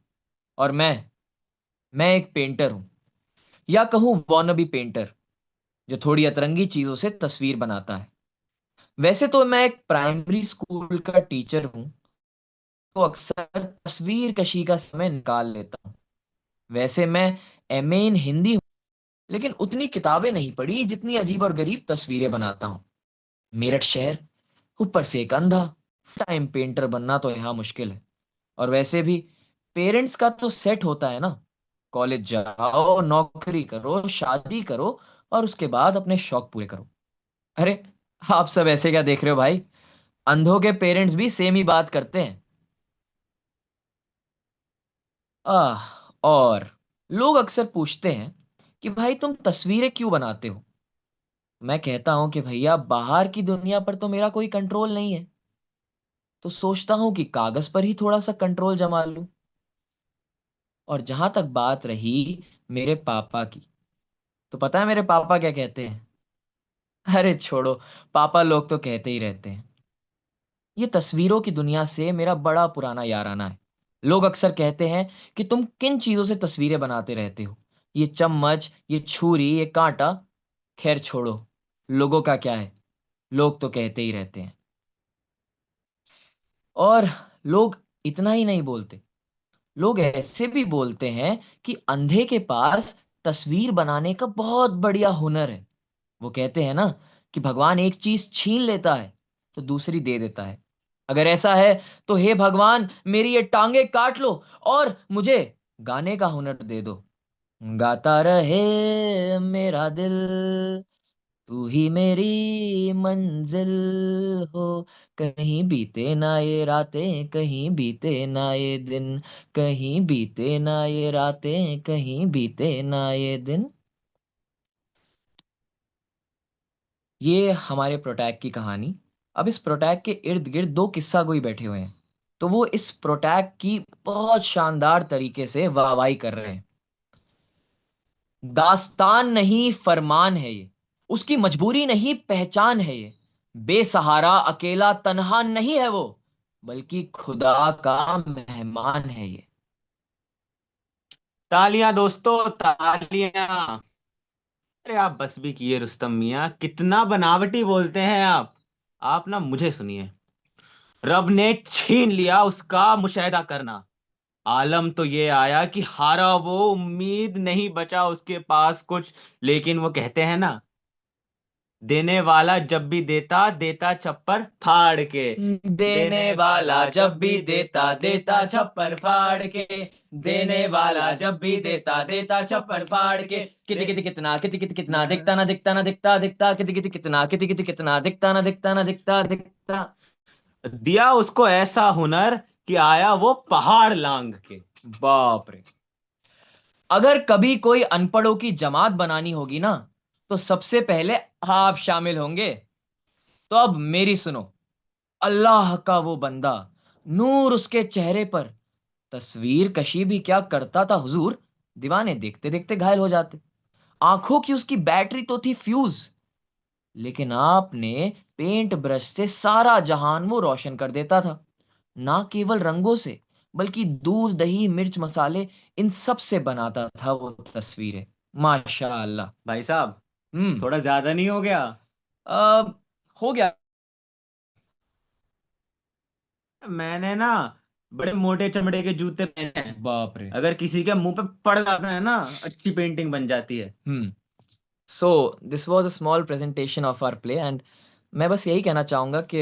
और मैं एक पेंटर हूं, या कहूं वॉनबी पेंटर, जो थोड़ी अतरंगी चीजों से तस्वीर बनाता है. वैसे तो मैं एक प्राइमरी स्कूल का टीचर हूं, तो अक्सर तस्वीर कशी का समय निकाल लेता हूं. वैसे मैं एमए इन हिंदी हूं, लेकिन उतनी किताबें नहीं पढ़ी जितनी अजीब और गरीब तस्वीरें बनाता हूं. मेरठ शहर, ऊपर से एक अंधा, टाइम पेंटर बनना तो यहाँ मुश्किल है. और वैसे भी पेरेंट्स का तो सेट होता है ना, कॉलेज जाओ, नौकरी करो, शादी करो और उसके बाद अपने शौक पूरे करो. अरे, आप सब ऐसे क्या देख रहे हो भाई? अंधों के पेरेंट्स भी सेम ही बात करते हैं. आह. और लोग अक्सर पूछते हैं कि भाई तुम तस्वीरें क्यों बनाते हो. मैं कहता हूं कि भैया बाहर की दुनिया पर तो मेरा कोई कंट्रोल नहीं है, तो सोचता हूं कि कागज पर ही थोड़ा सा कंट्रोल जमा लूं. और जहां तक बात रही मेरे पापा की, तो पता है मेरे पापा क्या कहते हैं? अरे छोड़ो, पापा लोग तो कहते ही रहते हैं. ये तस्वीरों की दुनिया से मेरा बड़ा पुराना याराना है. लोग अक्सर कहते हैं कि तुम किन चीजों से तस्वीरें बनाते रहते हो. ये चम्मच, ये छुरी, ये कांटा. खैर छोड़ो, लोगों का क्या है, लोग तो कहते ही रहते हैं. और लोग इतना ही नहीं बोलते, लोग ऐसे भी बोलते हैं कि अंधे के पास तस्वीर बनाने का बहुत बढ़िया हुनर है. वो कहते हैं ना कि भगवान एक चीज छीन लेता है तो दूसरी दे देता है. अगर ऐसा है तो हे भगवान, मेरी ये टांगे काट लो और मुझे गाने का हुनर दे दो. गाता रहे मेरा दिल, तू ही मेरी मंजिल हो. कहीं बीते ना ये रातें, कहीं बीते ना ये दिन, कहीं बीते ना ये रातें, कहीं बीते ना ये दिन. ये हमारे प्रोटैग की कहानी. अब इस प्रोटैग के इर्द गिर्द दो किस्सा गोई बैठे हुए हैं, तो वो इस प्रोटैग की बहुत शानदार तरीके से वाहवाही कर रहे हैं. दास्तान नहीं फरमान है ये, उसकी मजबूरी नहीं पहचान है ये. बेसहारा अकेला तन्हा नहीं है वो, बल्कि खुदा का मेहमान है ये. तालियां दोस्तों, तालियां. अरे आप बस भी किए रुस्तम मियां, कितना बनावटी बोलते हैं आप. आप ना मुझे सुनिए. रब ने छीन लिया उसका मुशाहिदा करना. आलम तो ये आया कि हारा वो, उम्मीद नहीं बचा उसके पास कुछ. लेकिन वो कहते हैं ना, देने वाला जब भी देता देता छप्पर फाड़ के. देने वाला जब भी देता देता छप्पर फाड़ के, देने वाला जब भी देता देता छप्पर फाड़ के. किति किति कितना, किति किति कितना, दिखता ना दिखता ना दिखता दिखता, किति किति कितना, किति किति कितना, दिखता ना दिखता ना दिखता दिखता. दिया उसको ऐसा हुनर कि आया वो पहाड़ लांग के. बाप रे. अगर कभी कोई अनपढ़ों की जमात बनानी होगी ना, तो सबसे पहले आप शामिल होंगे. तो अब मेरी सुनो. अल्लाह का वो बंदा, नूर उसके चेहरे पर, तस्वीर कशी भी क्या करता था हुजूर, दीवाने देखते देखते घायल हो जाते। आंखों की उसकी बैटरी तो थी फ्यूज, लेकिन आपने पेंट ब्रश से सारा जहान वो रोशन कर देता था। ना केवल रंगों से, बल्कि दूध दही मिर्च मसाले, इन सब से बनाता था वो तस्वीरें। माशाअल्लाह। भाई साहब, हम्म। थोड़ा ज्यादा नहीं हो गया? अब हो गया। मैंने ना बड़े मोटे चमड़े के जूते पहने हैं। बाप रे। अगर किसी के मुंह पे पड़ जाता है ना, अच्छी पेंटिंग बन जाती है। Hmm. So this was a small presentation of our play, and मैं बस यही कहना चाहूंगा कि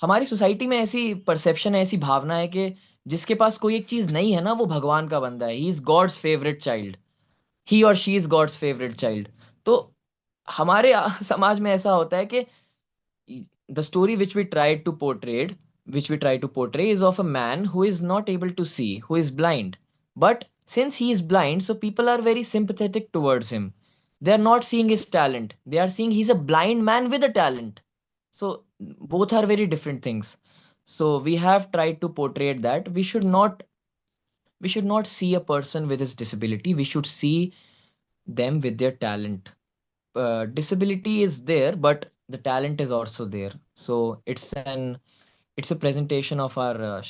हमारी सोसाइटी में ऐसी परसेप्शन है, ऐसी भावना है कि जिसके पास कोई एक चीज नहीं है ना, वो भगवान का बंदा है, he is God's favourite child, he और she is God's favourite child. तो हमारे समाज में ऐसा होता है कि the story which we try to portray is of a man who is not able to see, who is blind. But since he is blind, so people are very sympathetic towards him. They are not seeing his talent, they are seeing he's a blind man with a talent. So both are very different things. So we have tried to portray that we should not see a person with his disability, we should see them with their talent. Disability is there, but the talent is also there. So it's a presentation of our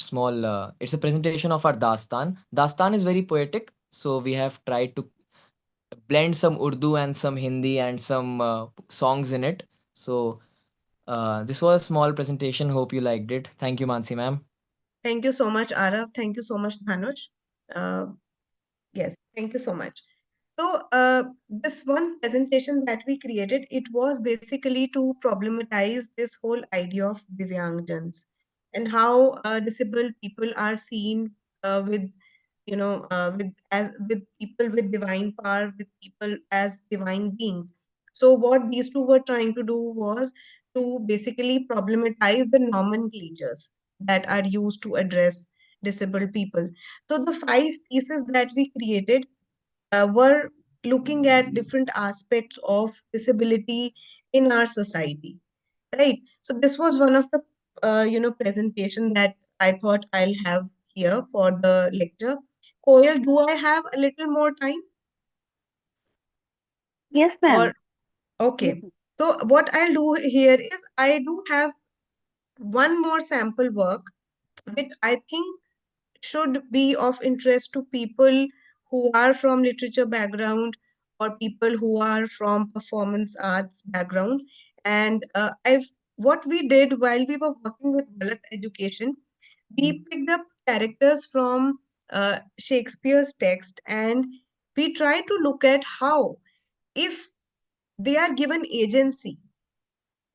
it's a presentation of our dastan. Dastan is very poetic, so we have tried to blend some Urdu and some Hindi and some songs in it. So this was a small presentation. Hope you liked it. Thank you, Mansi ma'am. Thank you so much, Arav. Thank you so much, Dhanush. Uh, yes, thank you so much. So, this one presentation that we created, it was basically to problematize this whole idea of Divyangjans and how disabled people are seen with, with as with people with divine power, with people as divine beings. So, what these two were trying to do was to basically problematize the nomenclatures that are used to address disabled people. So, the five pieces that we created were looking at different aspects of disability in our society, right? So this was one of the presentation that I thought I'll have here for the lecture. Koyal, do I have a little more time? Yes, Or ma'am. Yes, okay. ma'am. So what I'll do here is I do have one more sample work which I think should be of interest to people who are from literature background or people who are from performance arts background. And I've what we did while we were working with Galat education, we picked up characters from Shakespeare's text and we try to look at how, if they are given agency,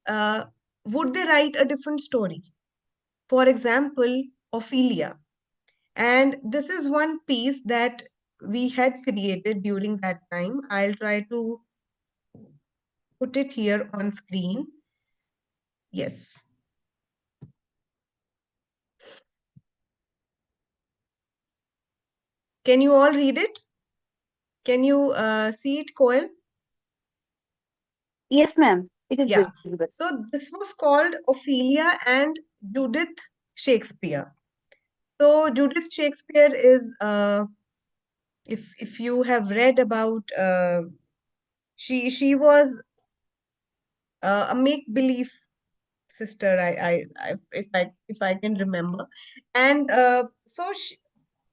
uh, would they write a different story? For example, Ophelia. And this is one piece that we had created during that time. I'll try to put it here on screen. Yes. Can you all read it? Can you see it, Coel? Yes, ma'am. It is Yeah. visible. So this was called Ophelia and Judith Shakespeare. So Judith Shakespeare is, if you have read about, she was a make-believe sister. If I can remember, and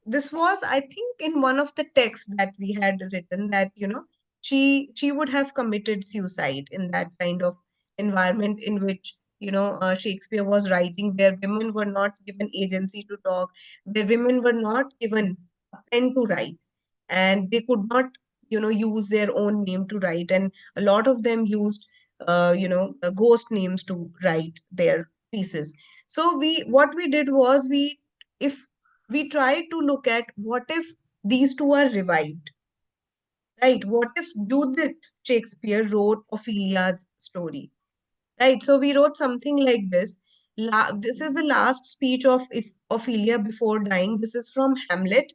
this was, I think, in one of the texts that we had written that she would have committed suicide in that kind of environment in which Shakespeare was writing, where women were not given agency to talk, where women were not given a pen to write, and they could not use their own name to write, and a lot of them used ghost names to write their pieces. So what we did was, if we tried to look at what if these two are revived, right? What if Judith Shakespeare wrote Ophelia's story, right? So we wrote something like this. This is the last speech of Ophelia before dying. This is from Hamlet,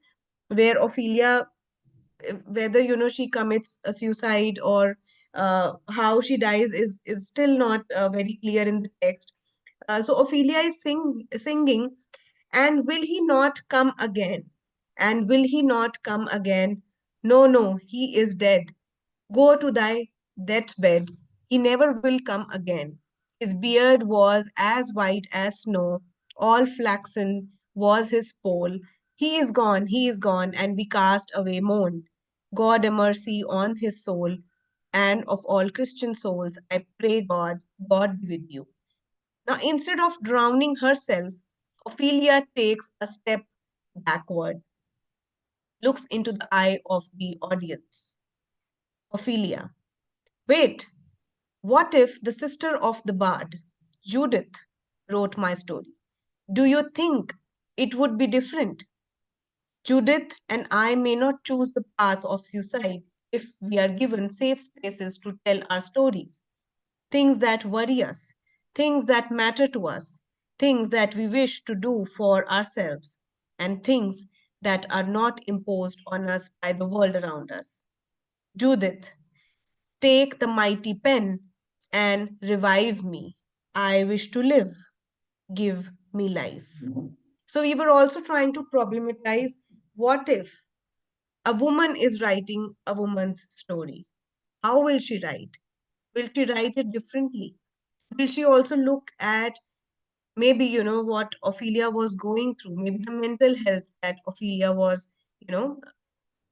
where Ophelia, whether she commits a suicide or how she dies is still not very clear in the text. So Ophelia is singing, and will he not come again? And will he not come again? No, no, he is dead. Go to thy deathbed. He never will come again. His beard was as white as snow, all flaxen was his poll. He is gone, and we cast away mourn. God a mercy on his soul, and of all Christian souls, I pray God, God be with you. Now, instead of drowning herself, Ophelia takes a step backward, looks into the eye of the audience. Ophelia, wait, what if the sister of the bard, Judith, wrote my story? Do you think it would be different? Judith and I may not choose the path of suicide if we are given safe spaces to tell our stories. Things that worry us, things that matter to us, things that we wish to do for ourselves, and things that are not imposed on us by the world around us. Judith, take the mighty pen and revive me. I wish to live. Give me life. So, we were also trying to problematize what if a woman is writing a woman's story? How will she write? Will she write it differently? Will she also look at maybe, what Ophelia was going through, maybe the mental health that Ophelia was, you know,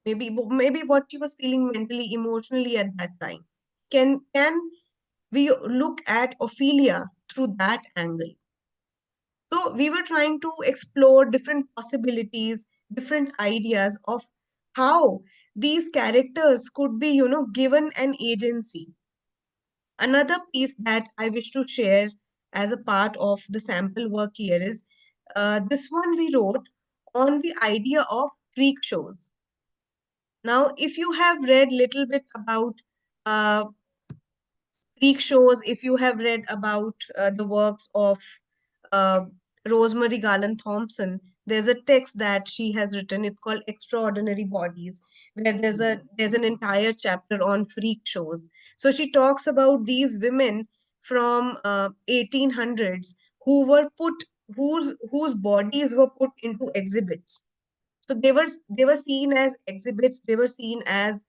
maybe what she was feeling mentally, emotionally at that time? Can we look at Ophelia through that angle? So we were trying to explore different possibilities, different ideas of how these characters could be, given an agency. Another piece that I wish to share as a part of the sample work here is this one we wrote on the idea of freak shows. Now, if you have read little bit about uh, freak shows, if you have read about the works of uh, Rosemary Garland Thompson, there's a text that she has written. It's called Extraordinary Bodies, where there's an entire chapter on freak shows. So she talks about these women from 1800s who were put whose bodies were put into exhibits. So they were seen as exhibits. They were seen as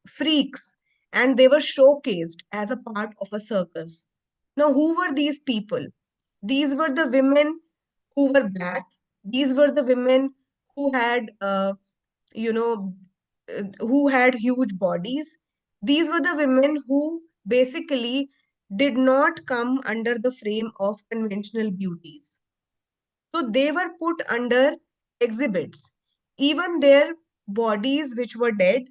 freaks, and they were showcased as a part of a circus. Now, who were these people? These were the women who were black. These were the women who had, you know, who had huge bodies. These were the women who basically did not come under the frame of conventional beauties. So they were put under exhibits. Even their bodies, which were dead,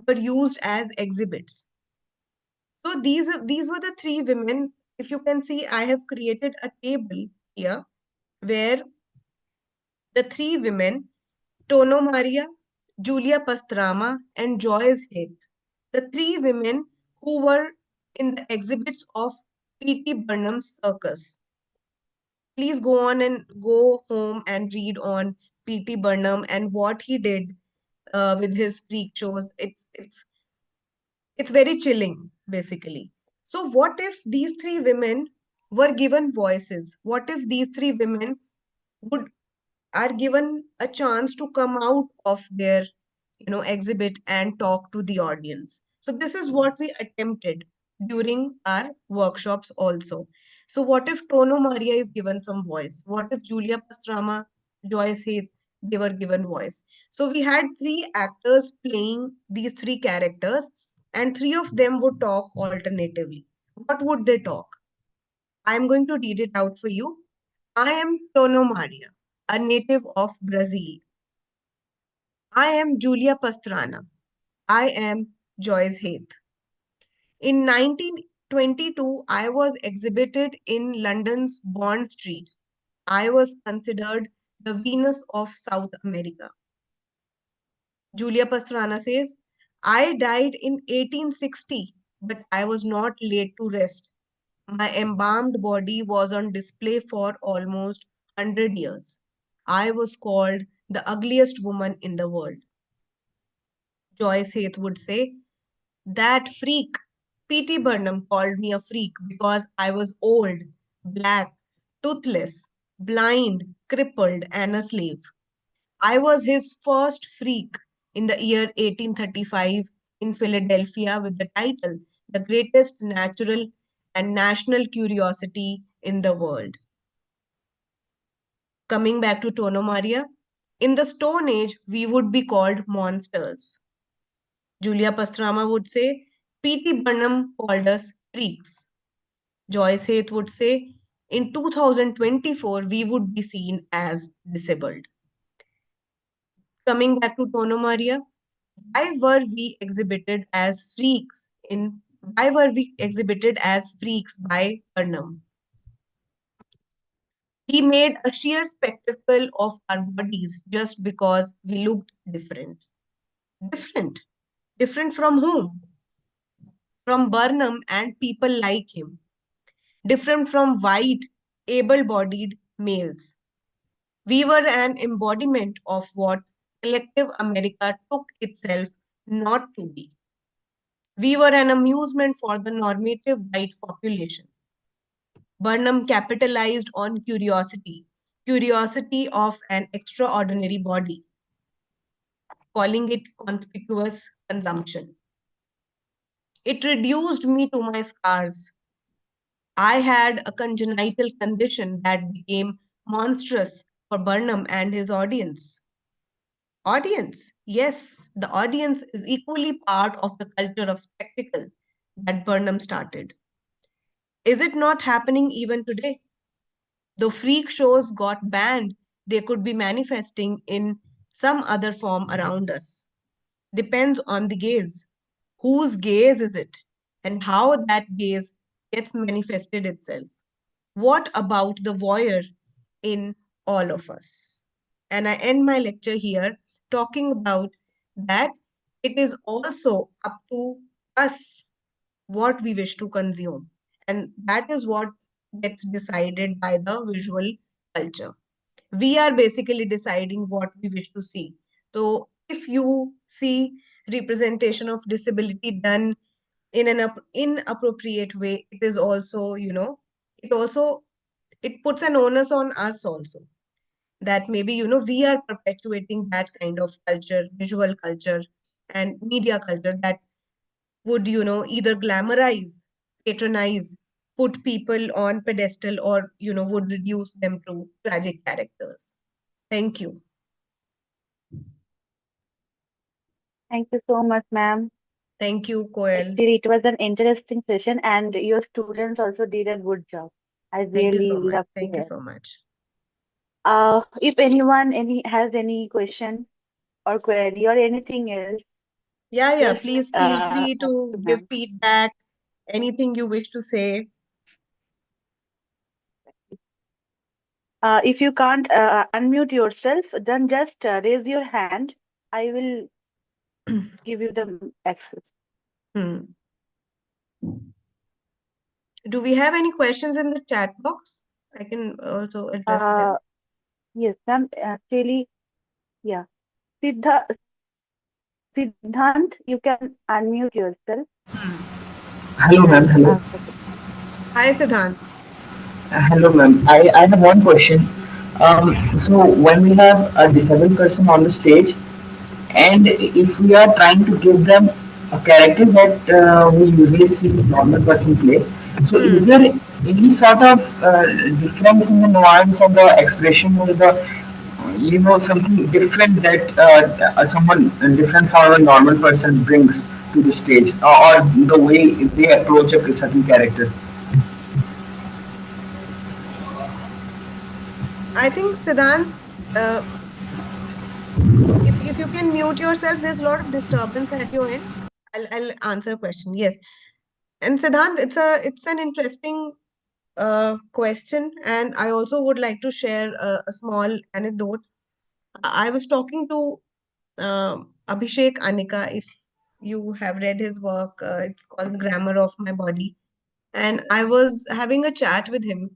were used as exhibits. So these were the three women. If you can see, I have created a table here where the three women, Tono Maria, Julia Pastrama, and Joyce Heath, the three women who were in the exhibits of P.T. Burnham's circus. Please go on and go home and read on P.T. Burnham and what he did with his freak shows. It's very chilling, basically. So, what if these three women were given voices? What if these three women would are given a chance to come out of their exhibit and talk to the audience? So this is what we attempted during our workshops also. So what if Tono Maria is given some voice? What if Julia Pastrama, Joyce Heath, they were given voice? So we had three actors playing these three characters, and three of them would talk alternatively. What would they talk? I'm going to read it out for you. I am Tono Maria, a native of Brazil. I am Julia Pastrana. I am Joyce Heath. In 1922, I was exhibited in London's Bond Street. I was considered the Venus of South America. Julia Pastrana says, I died in 1860, but I was not laid to rest. My embalmed body was on display for almost 100 years. I was called the ugliest woman in the world. Joyce Heath would say, that freak. P.T. Burnham called me a freak because I was old. black, toothless, blind, crippled, and a slave. I was his first freak in the year 1835 in Philadelphia with the title The Greatest Natural and National Curiosity in the World. Coming back to Tono Maria, in the Stone Age, we would be called monsters. Julia Pastrama would say, P.T. Barnum called us freaks. Joyce Haith would say, in 2024, we would be seen as disabled. Coming back to Tono Maria, why were we exhibited as freaks in why were we exhibited as freaks by Burnham? He made a sheer spectacle of our bodies just because we looked different. Different. Different from whom? From Burnham and people like him. Different from white, able bodied males. We were an embodiment of what collective America took itself not to be. We were an amusement for the normative white population. Burnham capitalized on curiosity, curiosity of an extraordinary body, calling it conspicuous consumption. It reduced me to my scars. I had a congenital condition that became monstrous for Burnham and his audience. Audience, yes, the audience is equally part of the culture of spectacle that Burnham started. Is it not happening even today? Though freak shows got banned, they could be manifesting in some other form around us. Depends on the gaze. Whose gaze is it? And how that gaze gets manifested itself. What about the voyeur in all of us? And I end my lecture here talking about that it is also up to us what we wish to consume. And that is what gets decided by the visual culture. We are basically deciding what we wish to see. So if you see representation of disability done in an inappropriate way, it is also, it also it puts an onus on us also that maybe we are perpetuating that kind of culture, visual culture and media culture that would either glamorize, patronize, put people on pedestal, or would reduce them to tragic characters. Thank you. Thank you so much, ma'am. Thank you, Koel. Actually, it was an interesting session, and your students also did a good job. I Thank you so really much. love to Thank you hear. so much. If anyone has any question or query or anything else, Yeah, just please feel free ask to to give ma'am. feedback, anything you wish to say. If you can't unmute yourself, then just raise your hand. I will give you the access. Hmm. Do we have any questions in the chat box? I can also address Uh, them. yes, ma'am. Actually, yeah. Siddhant, you can unmute yourself Hello, and ma'am. ask Hello. the question. Hi, Siddhant. Hello, ma'am. I have one question. So when we have a disabled person on the stage, and if we are trying to give them a character that we usually see a normal person play, so is Hmm. there any sort of difference in the nuance and the expression or the something different that someone different from a normal person brings to the stage, or the way they approach a certain character? I think, Siddhant, uh, if you can mute yourself, there's a lot of disturbance at your end. I'll answer a question. Yes. And Siddhant, it's an interesting question, and I also would like to share a small anecdote. I was talking to Abhishek Anika. If you have read his work, it's called The Grammar of My Body. And I was having a chat with him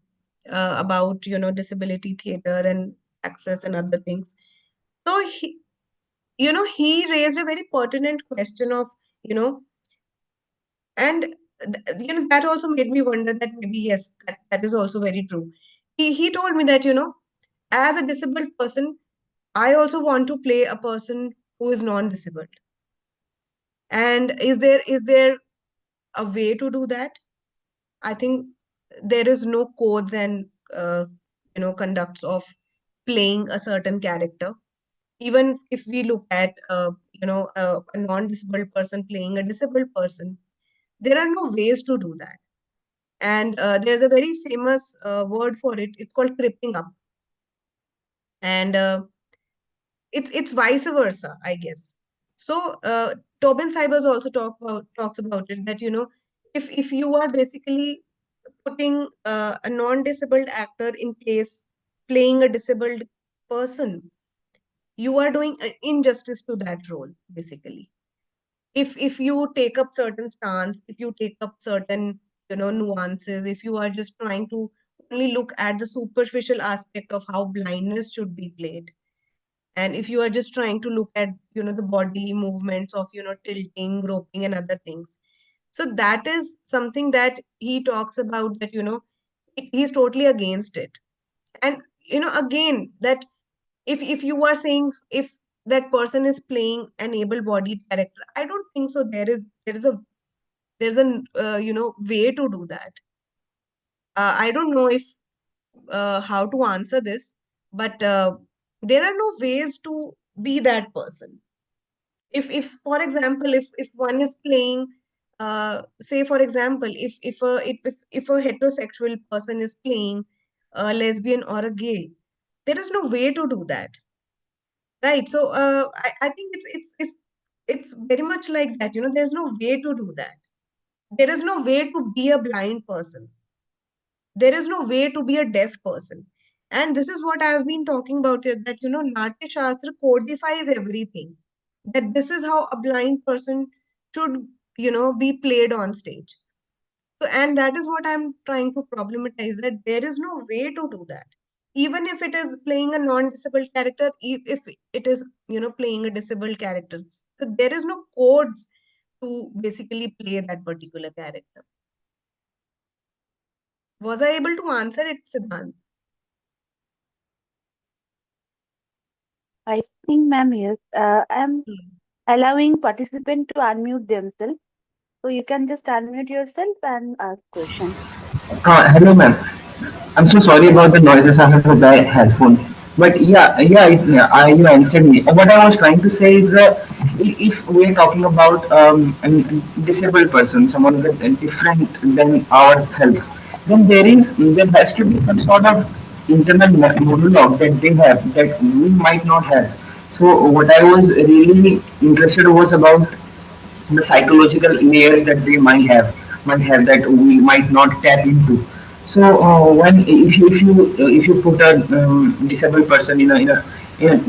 about, disability theater and access and other things. So he raised a very pertinent question of, you know, and that also made me wonder that maybe yes, that is also very true. He told me that, as a disabled person, I also want to play a person who is non-disabled. And is there a way to do that? I think there is no codes and conducts of playing a certain character. Even if we look at a non-disabled person playing a disabled person, there are no ways to do that. And there's a very famous word for it. It's called tripping up, and it's vice versa, I guess. So Tobin Cybers also talks about it, that if you are basically putting a non-disabled actor in place playing a disabled person, you are doing an injustice to that role, basically. If you take up certain stance, if you take up certain nuances, if you are just trying to only look at the superficial aspect of how blindness should be played, and if you are just trying to look at the body movements of tilting, groping, and other things, so that is something that he talks about, that he's totally against it. And again, that if you are saying, if that person is playing an able-bodied character, I don't think so there's a way to do that. I don't know if how to answer this, but there are no ways to be that person. If for example, if one is playing, say for example, if a heterosexual person is playing a lesbian or a gay, there is no way to do that, right? So I think it's very much like that. There's no way to do that. There is no way to be a blind person. There is no way to be a deaf person. And this is what I've been talking about here, that Natya Shastra codifies everything. That this is how a blind person should, be played on stage. So, and that is what I'm trying to problematize, that there is no way to do that. Even if it is playing a non-disabled character, if it is, playing a disabled character. So there is no codes to basically play that particular character. Was I able to answer it, Siddhant? I think, ma'am, yes. I'm Hmm. allowing participant to unmute themselves. So you can just unmute yourself and ask question. Hello, ma'am. I'm so sorry about the noises. I have a bad headphone. But you answered me. What I was trying to say is that if we are talking about a disabled person, someone with different than ourselves, then there has to be some sort of internal monologue that they have that we might not have. So what I was really interested was about the psychological layers that they might have that we might not tap into. So when if you put a disabled person in a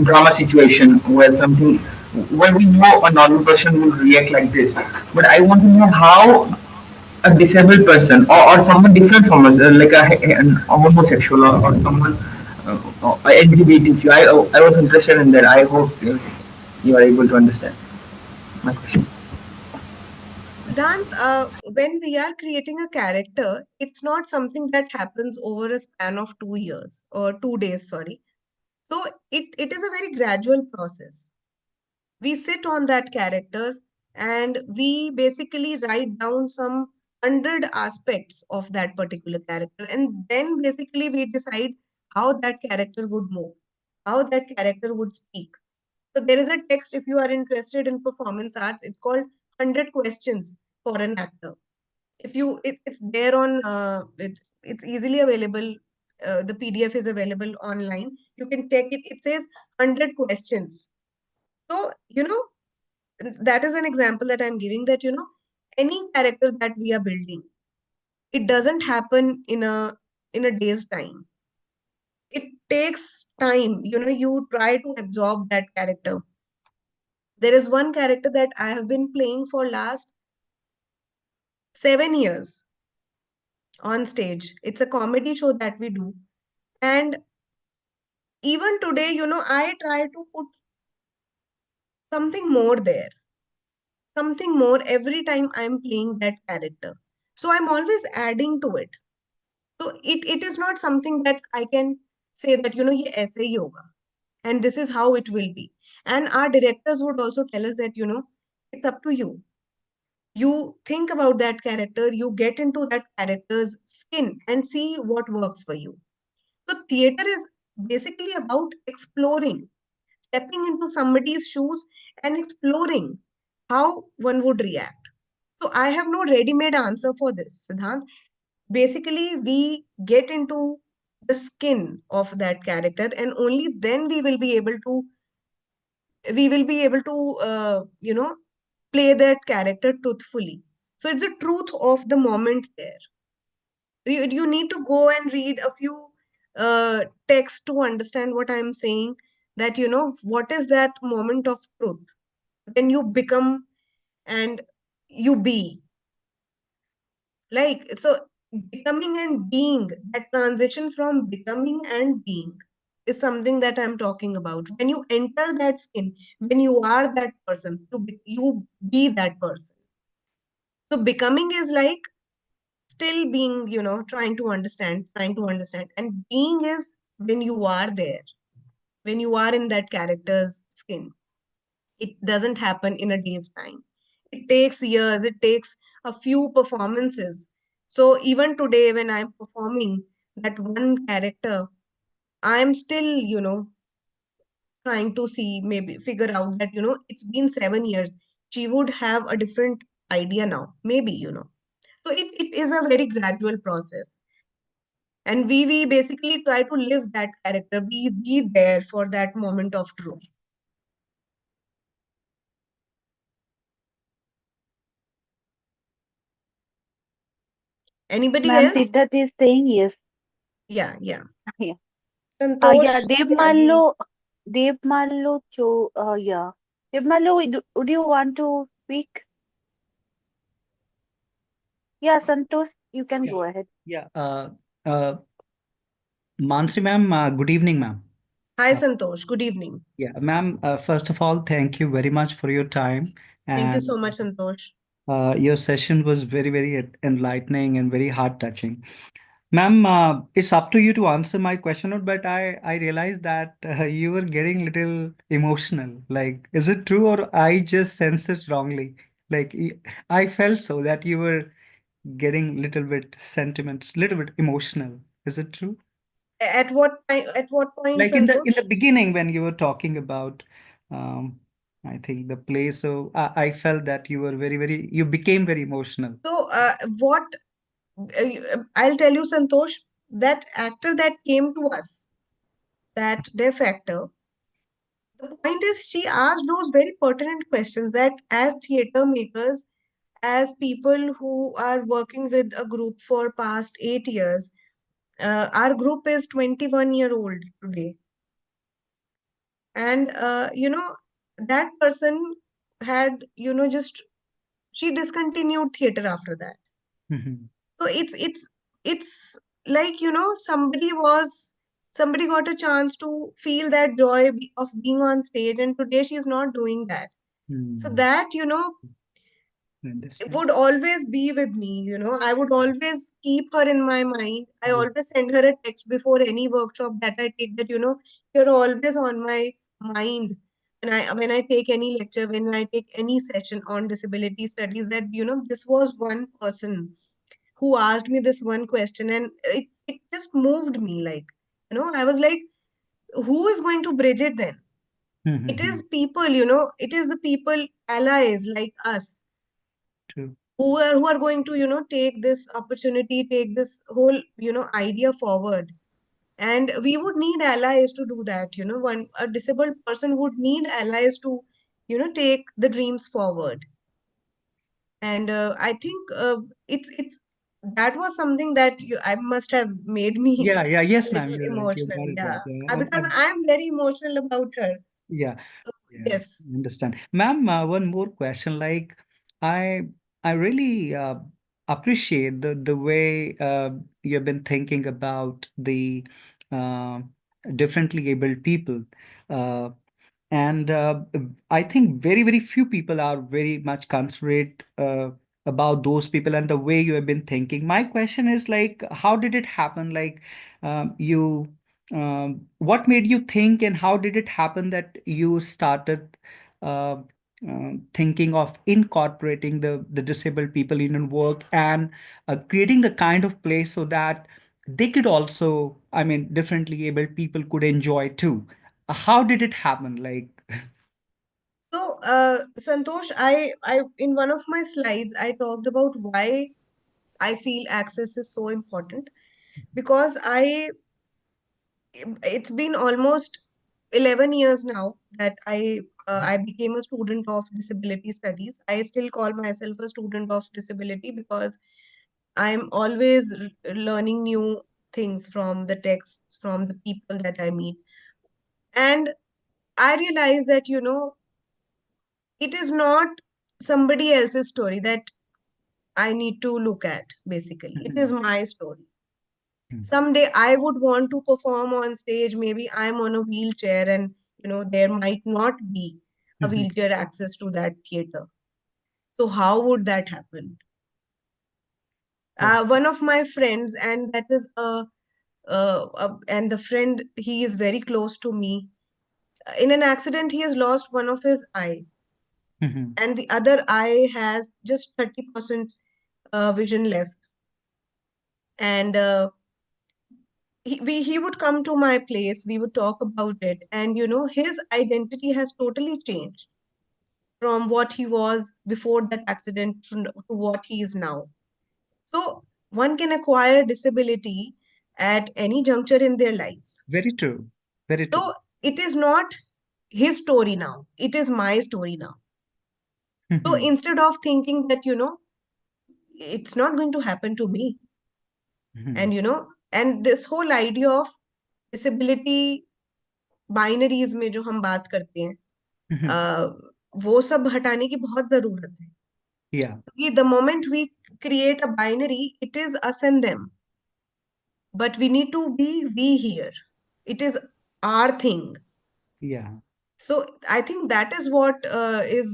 drama situation where something where we know a normal person will react like this, but I want to know how a disabled person or someone different from us, like a homosexual or someone LGBTQ. I was interested in that. I hope you are able to understand my question. Siddhant, when we are creating a character, it's not something that happens over a span of 2 years or 2 days, sorry. So it is a very gradual process. We sit on that character and we basically write down some 100 aspects of that particular character. And then basically we decide how that character would move, how that character would speak. So there is a text, if you are interested in performance arts, it's called 100 questions for an actor. If you, it's there on, it's easily available. The PDF is available online. You can check it. It says 100 questions. So, that is an example that I'm giving, that, any character that we are building, it doesn't happen in a day's time. It takes time. You try to absorb that character. There is one character that I have been playing for last 7 years on stage. It's a comedy show that we do. And even today, I try to put something more there, something more every time I'm playing that character. So I'm always adding to it. So it is not something that I can say that, ye aise hi hoga and this is how it will be. And our directors would also tell us that, it's up to you. You think about that character, you get into that character's skin and see what works for you. So theater is basically about exploring, stepping into somebody's shoes and exploring how one would react. So I have no ready-made answer for this, Siddhant. Basically, we get into the skin of that character, and only then we will be able to play that character truthfully. So it's the truth of the moment there. You need to go and read a few texts to understand what I'm saying. That, what is that moment of truth when you become and you be. Like, so becoming and being, that transition from becoming and being is something that I'm talking about. When you enter that skin, when you are that person, you be that person. So becoming is like still being, trying to understand. And being is when you are there, when you are in that character's skin. It doesn't happen in a day's time. It takes years, it takes a few performances. So even today, when I'm performing that one character, I'm still, trying to see, maybe figure out that, it's been 7 years. She would have a different idea now, maybe. So it is a very gradual process. And we basically try to live that character, be there for that moment of truth. Anybody Ma'am else? Siddharth is saying yes. Yeah, yeah. Yeah. Yeah, Santosh, again. Dev Mallo, yeah. Dev Mallo, would you want to speak? Yeah, Santosh, you can Yeah, go ahead. yeah. Uh, Mansi ma'am, good evening, ma'am. Hi, Uh, Santosh. Good evening. yeah, ma'am. First of all, thank you very much for your time, Thank you and so much, Santosh. your session was very, very enlightening and very heart touching. Ma'am, it's up to you to answer my question, but I realized that you were getting little emotional. Like, is it true, or I just sensed it wrongly? Like, I felt so that you were getting little bit sentiments, little bit emotional. Is it true? At what time? At what point, Like in the Santosh? beginning when you were talking about um I think the play, so I felt that you were very you became very emotional. So, what I'll tell you, Santosh, that actor that came to us, that deaf actor, the point is she asked those very pertinent questions that as theater makers, as people who are working with a group for past 8 years, our group is 21-year-old today. And, that person had, just she discontinued theater after that. Mhm. So it's like, somebody got a chance to feel that joy of being on stage, and today she's not doing that. So Hmm. that, I would understand. always be with me. I would always keep her in my mind. I always send her a text before any workshop that I take, that, you're always on my mind. When I take any lecture, when I take any session on disability studies, that, this was one person who asked me this one question, and it just moved me. Like, I was like, who is going to bridge it then? It is Mhm. people, it is the people, allies like us, True. who are going to, take this opportunity, take this whole, idea forward. And we would need allies to do that. One a disabled person would need allies to, take the dreams forward. And I think it's that was something that I must have made me Yeah, yes, a ma'am, little you're right, you emotional. got it Yeah. right. Yeah, Because I'm very emotional about her. yeah. So, Yeah, yes. I understand. Ma'am, one more question. Like, I I really appreciate the way you've been thinking about the uh, differently abled people. Uh, and I think very few people are very much considerate about those people and the way you have been thinking. My question is like, how did it happen? Like, you, what made you think, and how did it happen that you started uh, thinking of incorporating the disabled people in your work and creating the kind of place so that they could also, I mean, differently able people could enjoy too. How did it happen? Like, So, Santosh, in one of my slides, I talked about why I feel access is so important because it's been almost 11 years now that I became a student of disability studies. I still call myself a student of disability because I'm always learning new things from the texts, from the people that I meet. And I realize that, it is not somebody else's story that I need to look at, basically. It is Mhm. my story. Mhm. Someday I would want to perform on stage. Maybe I'm on a wheelchair and, there might not be a Mhm. wheelchair access to that theater. So how would that happen? Right. One of my friends, and that is and the friend, he is very close to me. In an accident, he has lost one of his eye, Mhm. and the other eye has just 30% vision left. And he would come to my place, we would talk about it, and his identity has totally changed from what he was before that accident to what he is now. So one can acquire disability at any juncture in their lives. Very true. Very true. So it is not his story now, it is my story now. So Mhm. instead of thinking that it's not going to happen to me, and Mhm. and this whole idea of disability binaries में जो हम बात करते हैं, Mhm. अ, वो सब हटाने की बहुत जरूरत है, Yeah. क्योंकि the moment we create a binary it is us and them, but we need to be we here, it is our thing. Yeah. So I think that is what is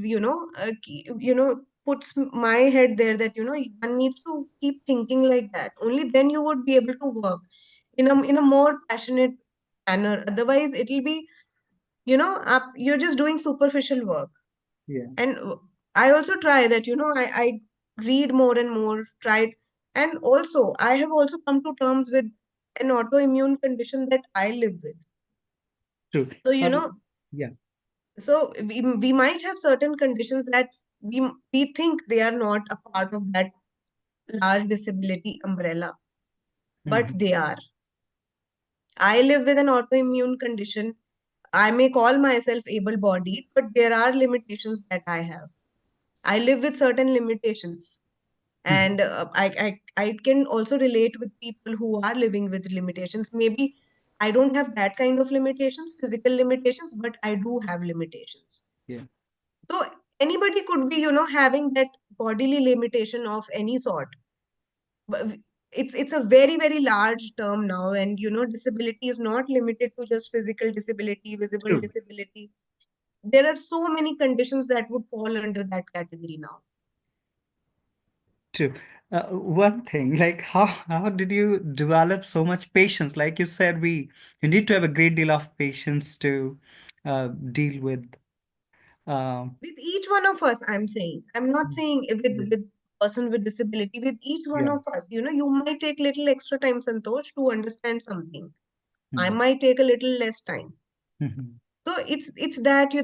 puts my head there, that one needs to keep thinking like that. Only then you would be able to work in a more passionate manner. Otherwise it will be, you're just doing superficial work. Yeah. And I also try that, I read more and more, tried. And also I have also come to terms with an autoimmune condition that I live with. True. So Yeah. so we might have certain conditions that we think they are not a part of that large disability umbrella, but Mhm. they are. I live with an autoimmune condition. I may call myself able bodied, but there are limitations that I have. I live with certain limitations. Mhm. And I can also relate with people who are living with limitations. Maybe I don't have that kind of limitations, physical limitations, but I do have limitations. Yeah. So anybody could be, having that bodily limitation of any sort. But it's a very, very large term now, and disability is not limited to just physical disability, visible True. disability. There are so many conditions that would fall under that category now. True. One thing, like, how did you develop so much patience? Like you said, we you need to have a great deal of patience to deal with. Um, With each one of us, I'm saying, I'm not saying yeah. with person with disability, with each one Yeah. of us, you might take little extra time, Santosh, to understand something. I Mhm. might take a little less time. Mhm. So it's that you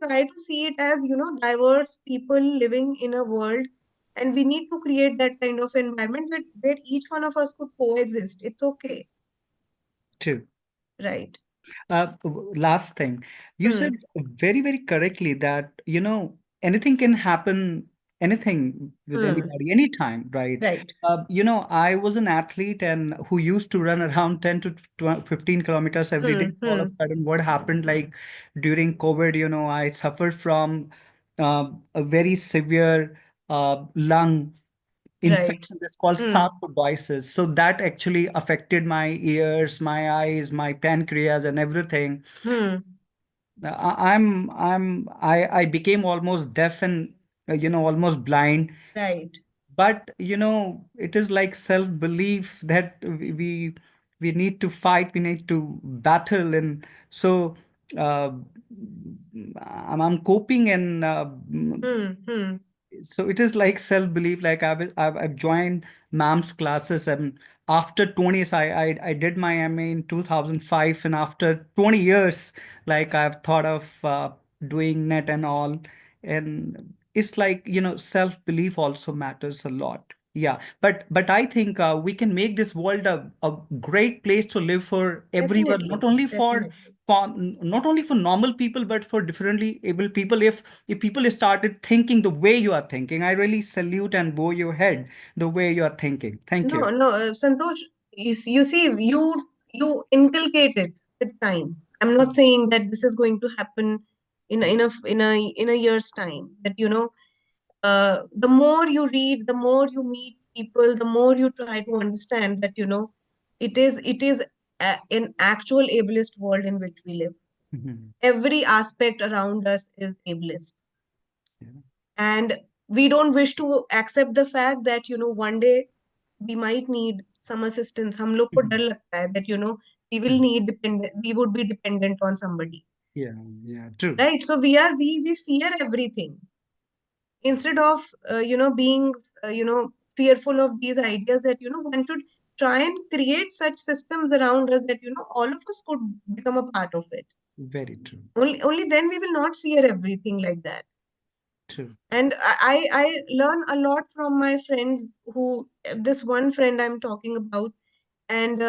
try to see it as diverse people living in a world, and we need to create that kind of environment where each one of us could coexist. It's okay, True. right? Last thing, you said Hmm. very, very correctly that, anything can happen, anything with Hmm. anybody, anytime, right? Right. I was an athlete and who used to run around 10 to 12, 15 kilometers every day. Hmm. All of Hmm. a sudden, what happened, like during COVID, I suffered from a very severe lung Right. infection that's called Hmm. sarcoidosis. So that actually affected my ears, my eyes, my pancreas, and everything. Hmm. I became almost deaf and almost blind. Right. But it is like self-belief that we need to fight, we need to battle. And so uh, I'm coping, and Hmm. so it is like self-belief. Like I've joined ma'am's classes, and after 20 years, I did my MA in 2005, and after 20 years, like I've thought of doing net and all. And it's like, self-belief also matters a lot. Yeah, but I think we can make this world a great place to live for everyone, not Definitely. only Definitely. not only for normal people, but for differently able people. If people started thinking the way you are thinking, I really salute and bow your head the way you are thinking. Thank you. No, Santosh, you see, you inculcate it with time. I'm not saying that this is going to happen in a year's time. That the more you read, the more you meet people, the more you try to understand that it is an actual ableist world in which we live. Mhm. Every aspect around us is ableist, Yeah. and we don't wish to accept the fact that one day we might need some assistance. हम लोग को डर Mhm. लगता है that Mhm. we would be dependent on somebody, Yeah, yeah, true. right? So we fear everything instead of being fearful of these ideas that one should try and create such systems around us that all of us could become a part of it. Very true. Only then we will not fear everything like that. True. And I learn a lot from my friends, who this one friend I'm talking about, and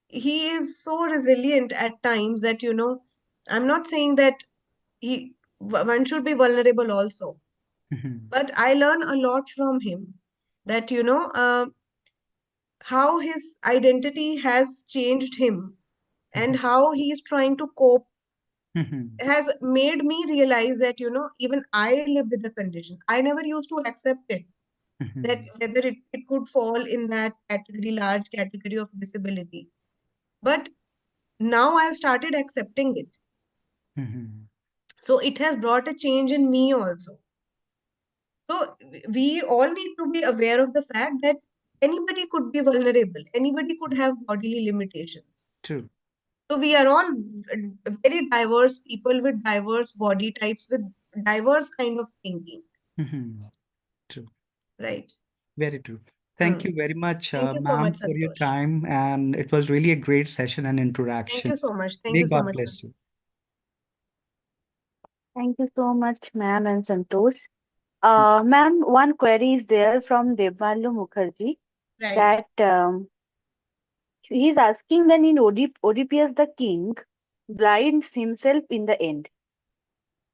he is so resilient at times that I'm not saying that one should be vulnerable also, Mhm. but I learn a lot from him, that how his identity has changed him, and Mhm. how he is trying to cope Mhm. has made me realize that even I live with the condition. I never used to accept it, that Mhm. whether it could fall in that category, large category of disability. But now I've started accepting it. Mhm. So it has brought a change in me also. So we all need to be aware of the fact that anybody could be vulnerable, anybody could have bodily limitations. True. So we are all very diverse people with diverse body types, with diverse kind of thinking, Mhm. True. right? Very true. Thank Hmm. you very much, Thank you so ma'am, much, for your Santosh. time. And it was really a great session and Thank interaction. you so much. Thank May you so God much, bless Santosh. you. Thank you so much, ma'am and Santosh. Ma'am, one query is there from Devmalu Mukherjee Right. that he's asking that in Oedipus the king blinds himself in the end.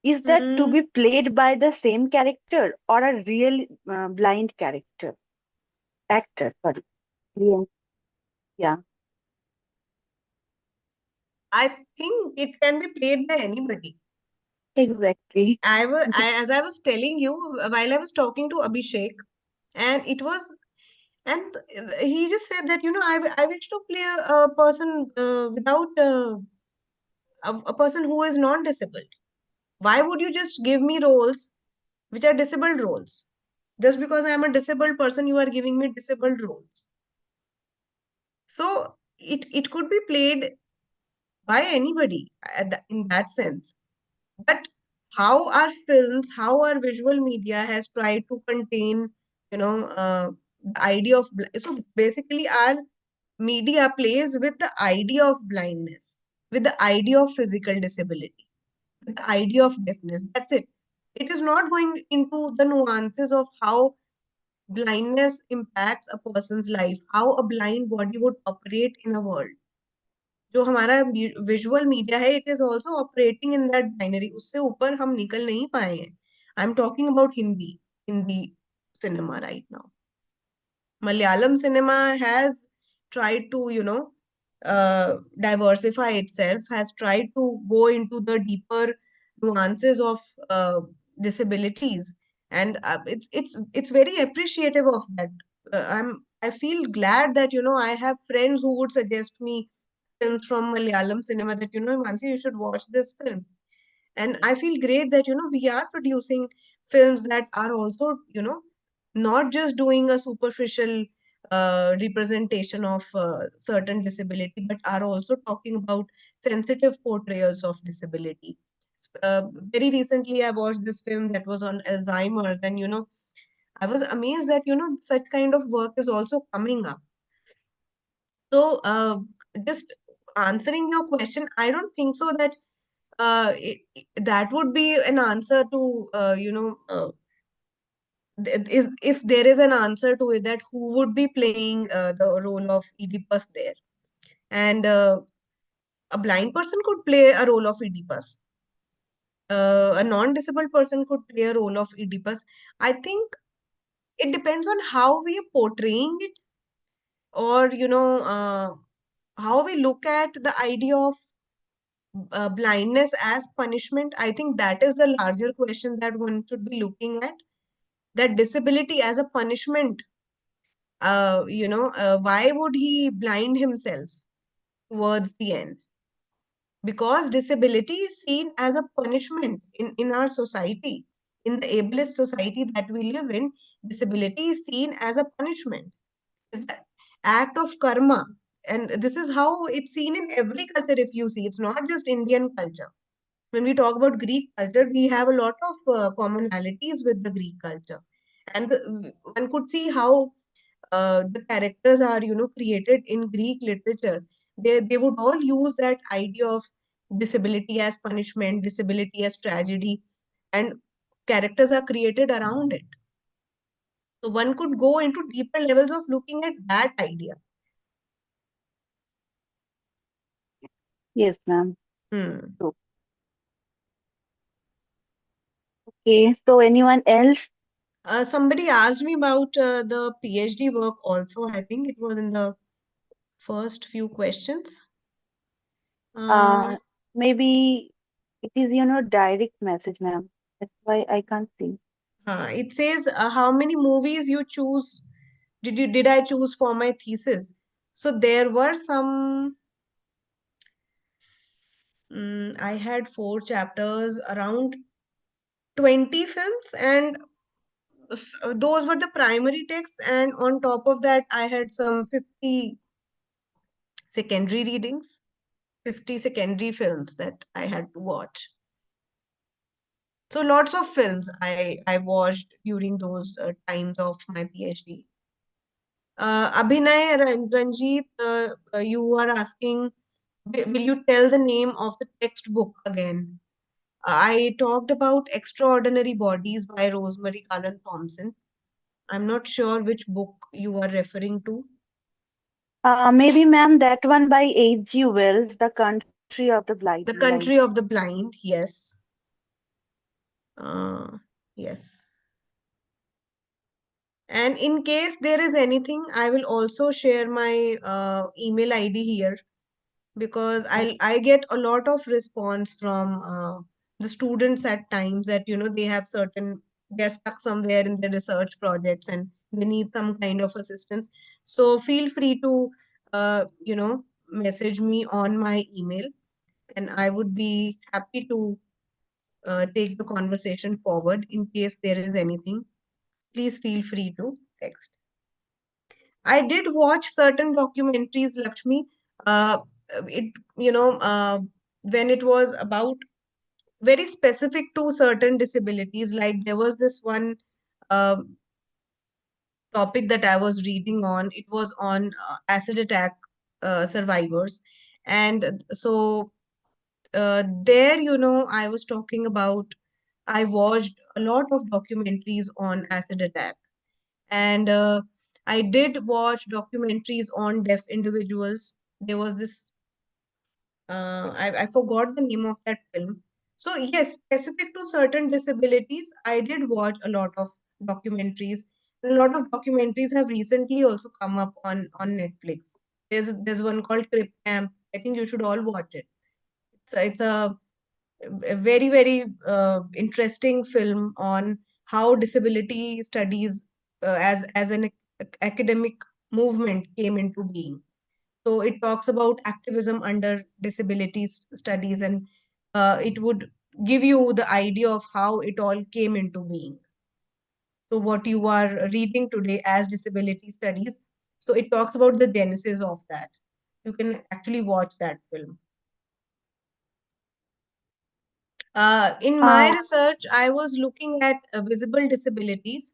Is that to Hmm. be played by the same character or a real blind character? Actor, sorry. Real, yeah, I think it can be played by anybody. exactly. As I was telling you while I was talking to Abhishek, and he just said that I wish to play a person without a person who is non-disabled. Why would you just give me roles which are disabled roles? Just because I am a disabled person, you are giving me disabled roles. So it could be played by anybody in that sense. But how our films, how our visual media has tried to contain, the idea of so basically our media plays with the idea of blindness, with the idea of physical disability, with the idea of deafness. That's it. It is not going into the nuances of how blindness impacts a person's life, how a blind body would operate in a world. जो हमारा visual media है, it is also operating in that binary, उससे ऊपर हम निकल नहीं पाए हैं. I am talking about Hindi cinema right now. Malayalam cinema has tried to, diversify itself, has tried to go into the deeper nuances of disabilities, and it's very appreciative of that. I feel glad that I have friends who would suggest me films from Malayalam cinema that Mansi, you should watch this film. And I feel great that we are producing films that are also, not just doing a superficial representation of certain disability, but are also talking about sensitive portrayals of disability. Very recently, I watched this film that was on Alzheimer's, and I was amazed that such kind of work is also coming up. So, just answering your question, I don't think so that that would be an answer to if there is an answer to it, that who would be playing the role of Oedipus there, and a blind person could play a role of Oedipus. A non-disabled person could play a role of Oedipus. I think it depends on how we are portraying it, or how we look at the idea of blindness as punishment. I think that is the larger question that one should be looking at. That disability as a punishment. Why would he blind himself towards the end? Because disability is seen as a punishment in our society. In the ableist society that we live in, disability is seen as a punishment. It's an act of karma. And this is how it's seen in every culture, if you see. It's not just Indian culture. When we talk about Greek culture, we have a lot of commonalities with the Greek culture. And one could see how the characters are, created in Greek literature. They would all use that idea of disability as punishment, disability as tragedy, and characters are created around it. So one could go into deeper levels of looking at that idea. Yes, ma'am. Hmm. So, okay, so anyone else? Somebody asked me about the PhD work also. I think it was in the first few questions. Uh, Uh, Maybe it is, direct message, ma'am. That's why I can't see. it says how many movies you choose did I choose for my thesis? So there were some. I had 4 chapters, around 20 films, and those were the primary texts. And on top of that, I had some 50 secondary readings, 50 secondary films that I had to watch. So lots of films I watched during those times of my PhD. Abhinay Ranjit, you are asking, will you tell the name of the textbook again? I talked about Extraordinary Bodies by Rosemary Cullen Thompson. I'm not sure which book you are referring to. Maybe, ma'am, that one by H.G. Wells, The Country of the The Blind. Country of the Blind, yes. Yes. And in case there is anything, I will also share my email ID here, because I get a lot of response from the students at times that they have they're stuck somewhere in their research projects and they need some kind of assistance. So feel free to message me on my email, and I would be happy to take the conversation forward. In case there is anything, please feel free to text. I did watch certain documentaries, Lakshmi. It when it was about very specific to certain disabilities. Like there was this one um topic that I was reading on. It was on acid attack survivors, and so there, I was talking about. I watched a lot of documentaries on acid attack, and I did watch documentaries on deaf individuals. There was this, I forgot the name of that film. So, yes, specific to certain disabilities, I did watch a lot of documentaries. A lot of documentaries have recently also come up on Netflix. There's one called Trip Camp. I think you should all watch it. It's a very, very interesting film on how disability studies as an academic movement came into being. So it talks about activism under disability studies, and it would give you the idea of how it all came into being. So what you are reading today as disability studies, so it talks about the genesis of that. You can actually watch that film. In my Uh, research, I was looking at visible disabilities,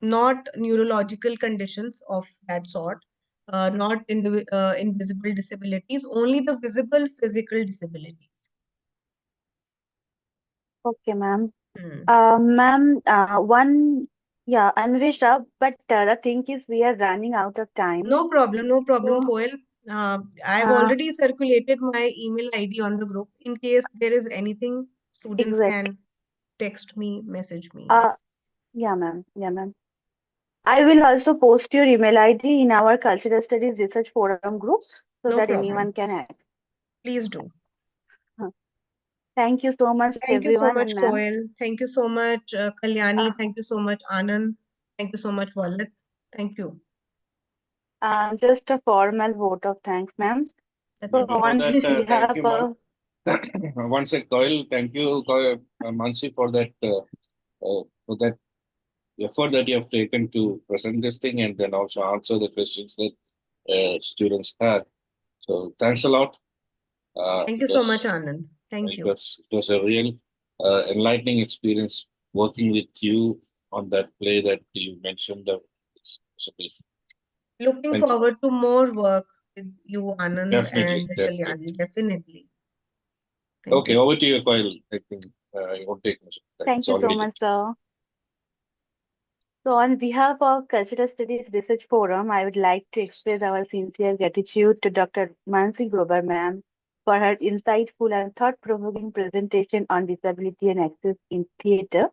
not neurological conditions of that sort, not invisible disabilities, only the visible physical disabilities. okay, ma'am. Hmm. Ma'am, yeah, Anvisha, but the thing is, we are running out of time. No problem, So, Koel. I've uh, already circulated my email ID on the group. In case there is anything, students exact. can text me, message me. Uh, Yes. yeah, ma'am. Yeah, ma'am. I will also post your email ID in our Cultural Studies Research Forum group so No that anyone problem. can add. Please do. Huh. Thank you so much, Thank you so everyone, and much, ma'am. Koel. Thank you so much, Kalyani. Uh, Thank you so much, Anand. Thank you so much, Wallet. Thank you. just a formal vote of thanks, ma'am. That's So okay. Before on that, thank behalf you, of, once again, Coil. Thank you, Mansi, for that effort that you have taken to present this thing and then also answer the questions that students had. So thanks a lot. Thank you so much, Because Anand. Thank it you. was a real enlightening experience working with you on that play that you mentioned. Looking Thank you. forward to more work with you, Anand Definitely, and definitely. Kalyani. Definitely. Thank you. Okay, over to you, Coil. I think you won't take much time. thank It's you so already much, late. sir. So on behalf of Cultural Studies Research Forum, I would like to express our sincere gratitude to Dr. Mansi Grover, ma'am, for her insightful and thought-provoking presentation on disability and access in theatre.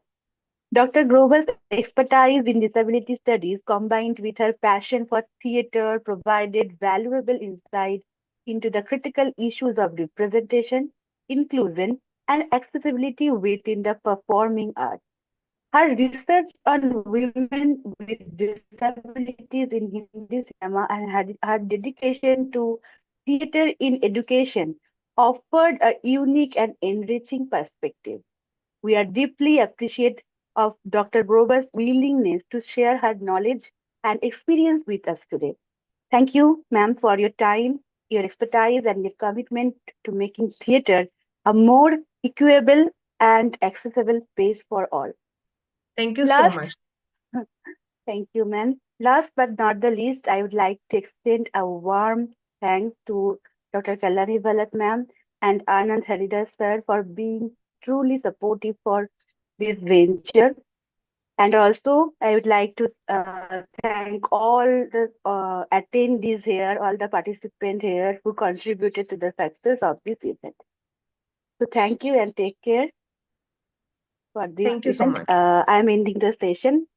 Dr. Grover's expertise in disability studies combined with her passion for theatre provided valuable insight into the critical issues of representation, inclusion, and accessibility within the performing arts. Her research on women with disabilities in Hindi cinema and her dedication to theatre in education offered a unique and enriching perspective. We are deeply appreciative of Dr. Grover's willingness to share her knowledge and experience with us today. Thank you, ma'am, for your time, your expertise, and your commitment to making theatre a more equable and accessible space for all. Thank you so Last, much. thank you, ma'am. Last but not the least, I would like to extend a warm thanks to Dr. Kallari Bhalat, ma'am, and Anand Haridas, sir, for being truly supportive for this venture. And also, I would like to thank all the attendees here, all the participants here who contributed to the success of this event. So thank you and take care for this Thank you so event. much. I'm ending the session.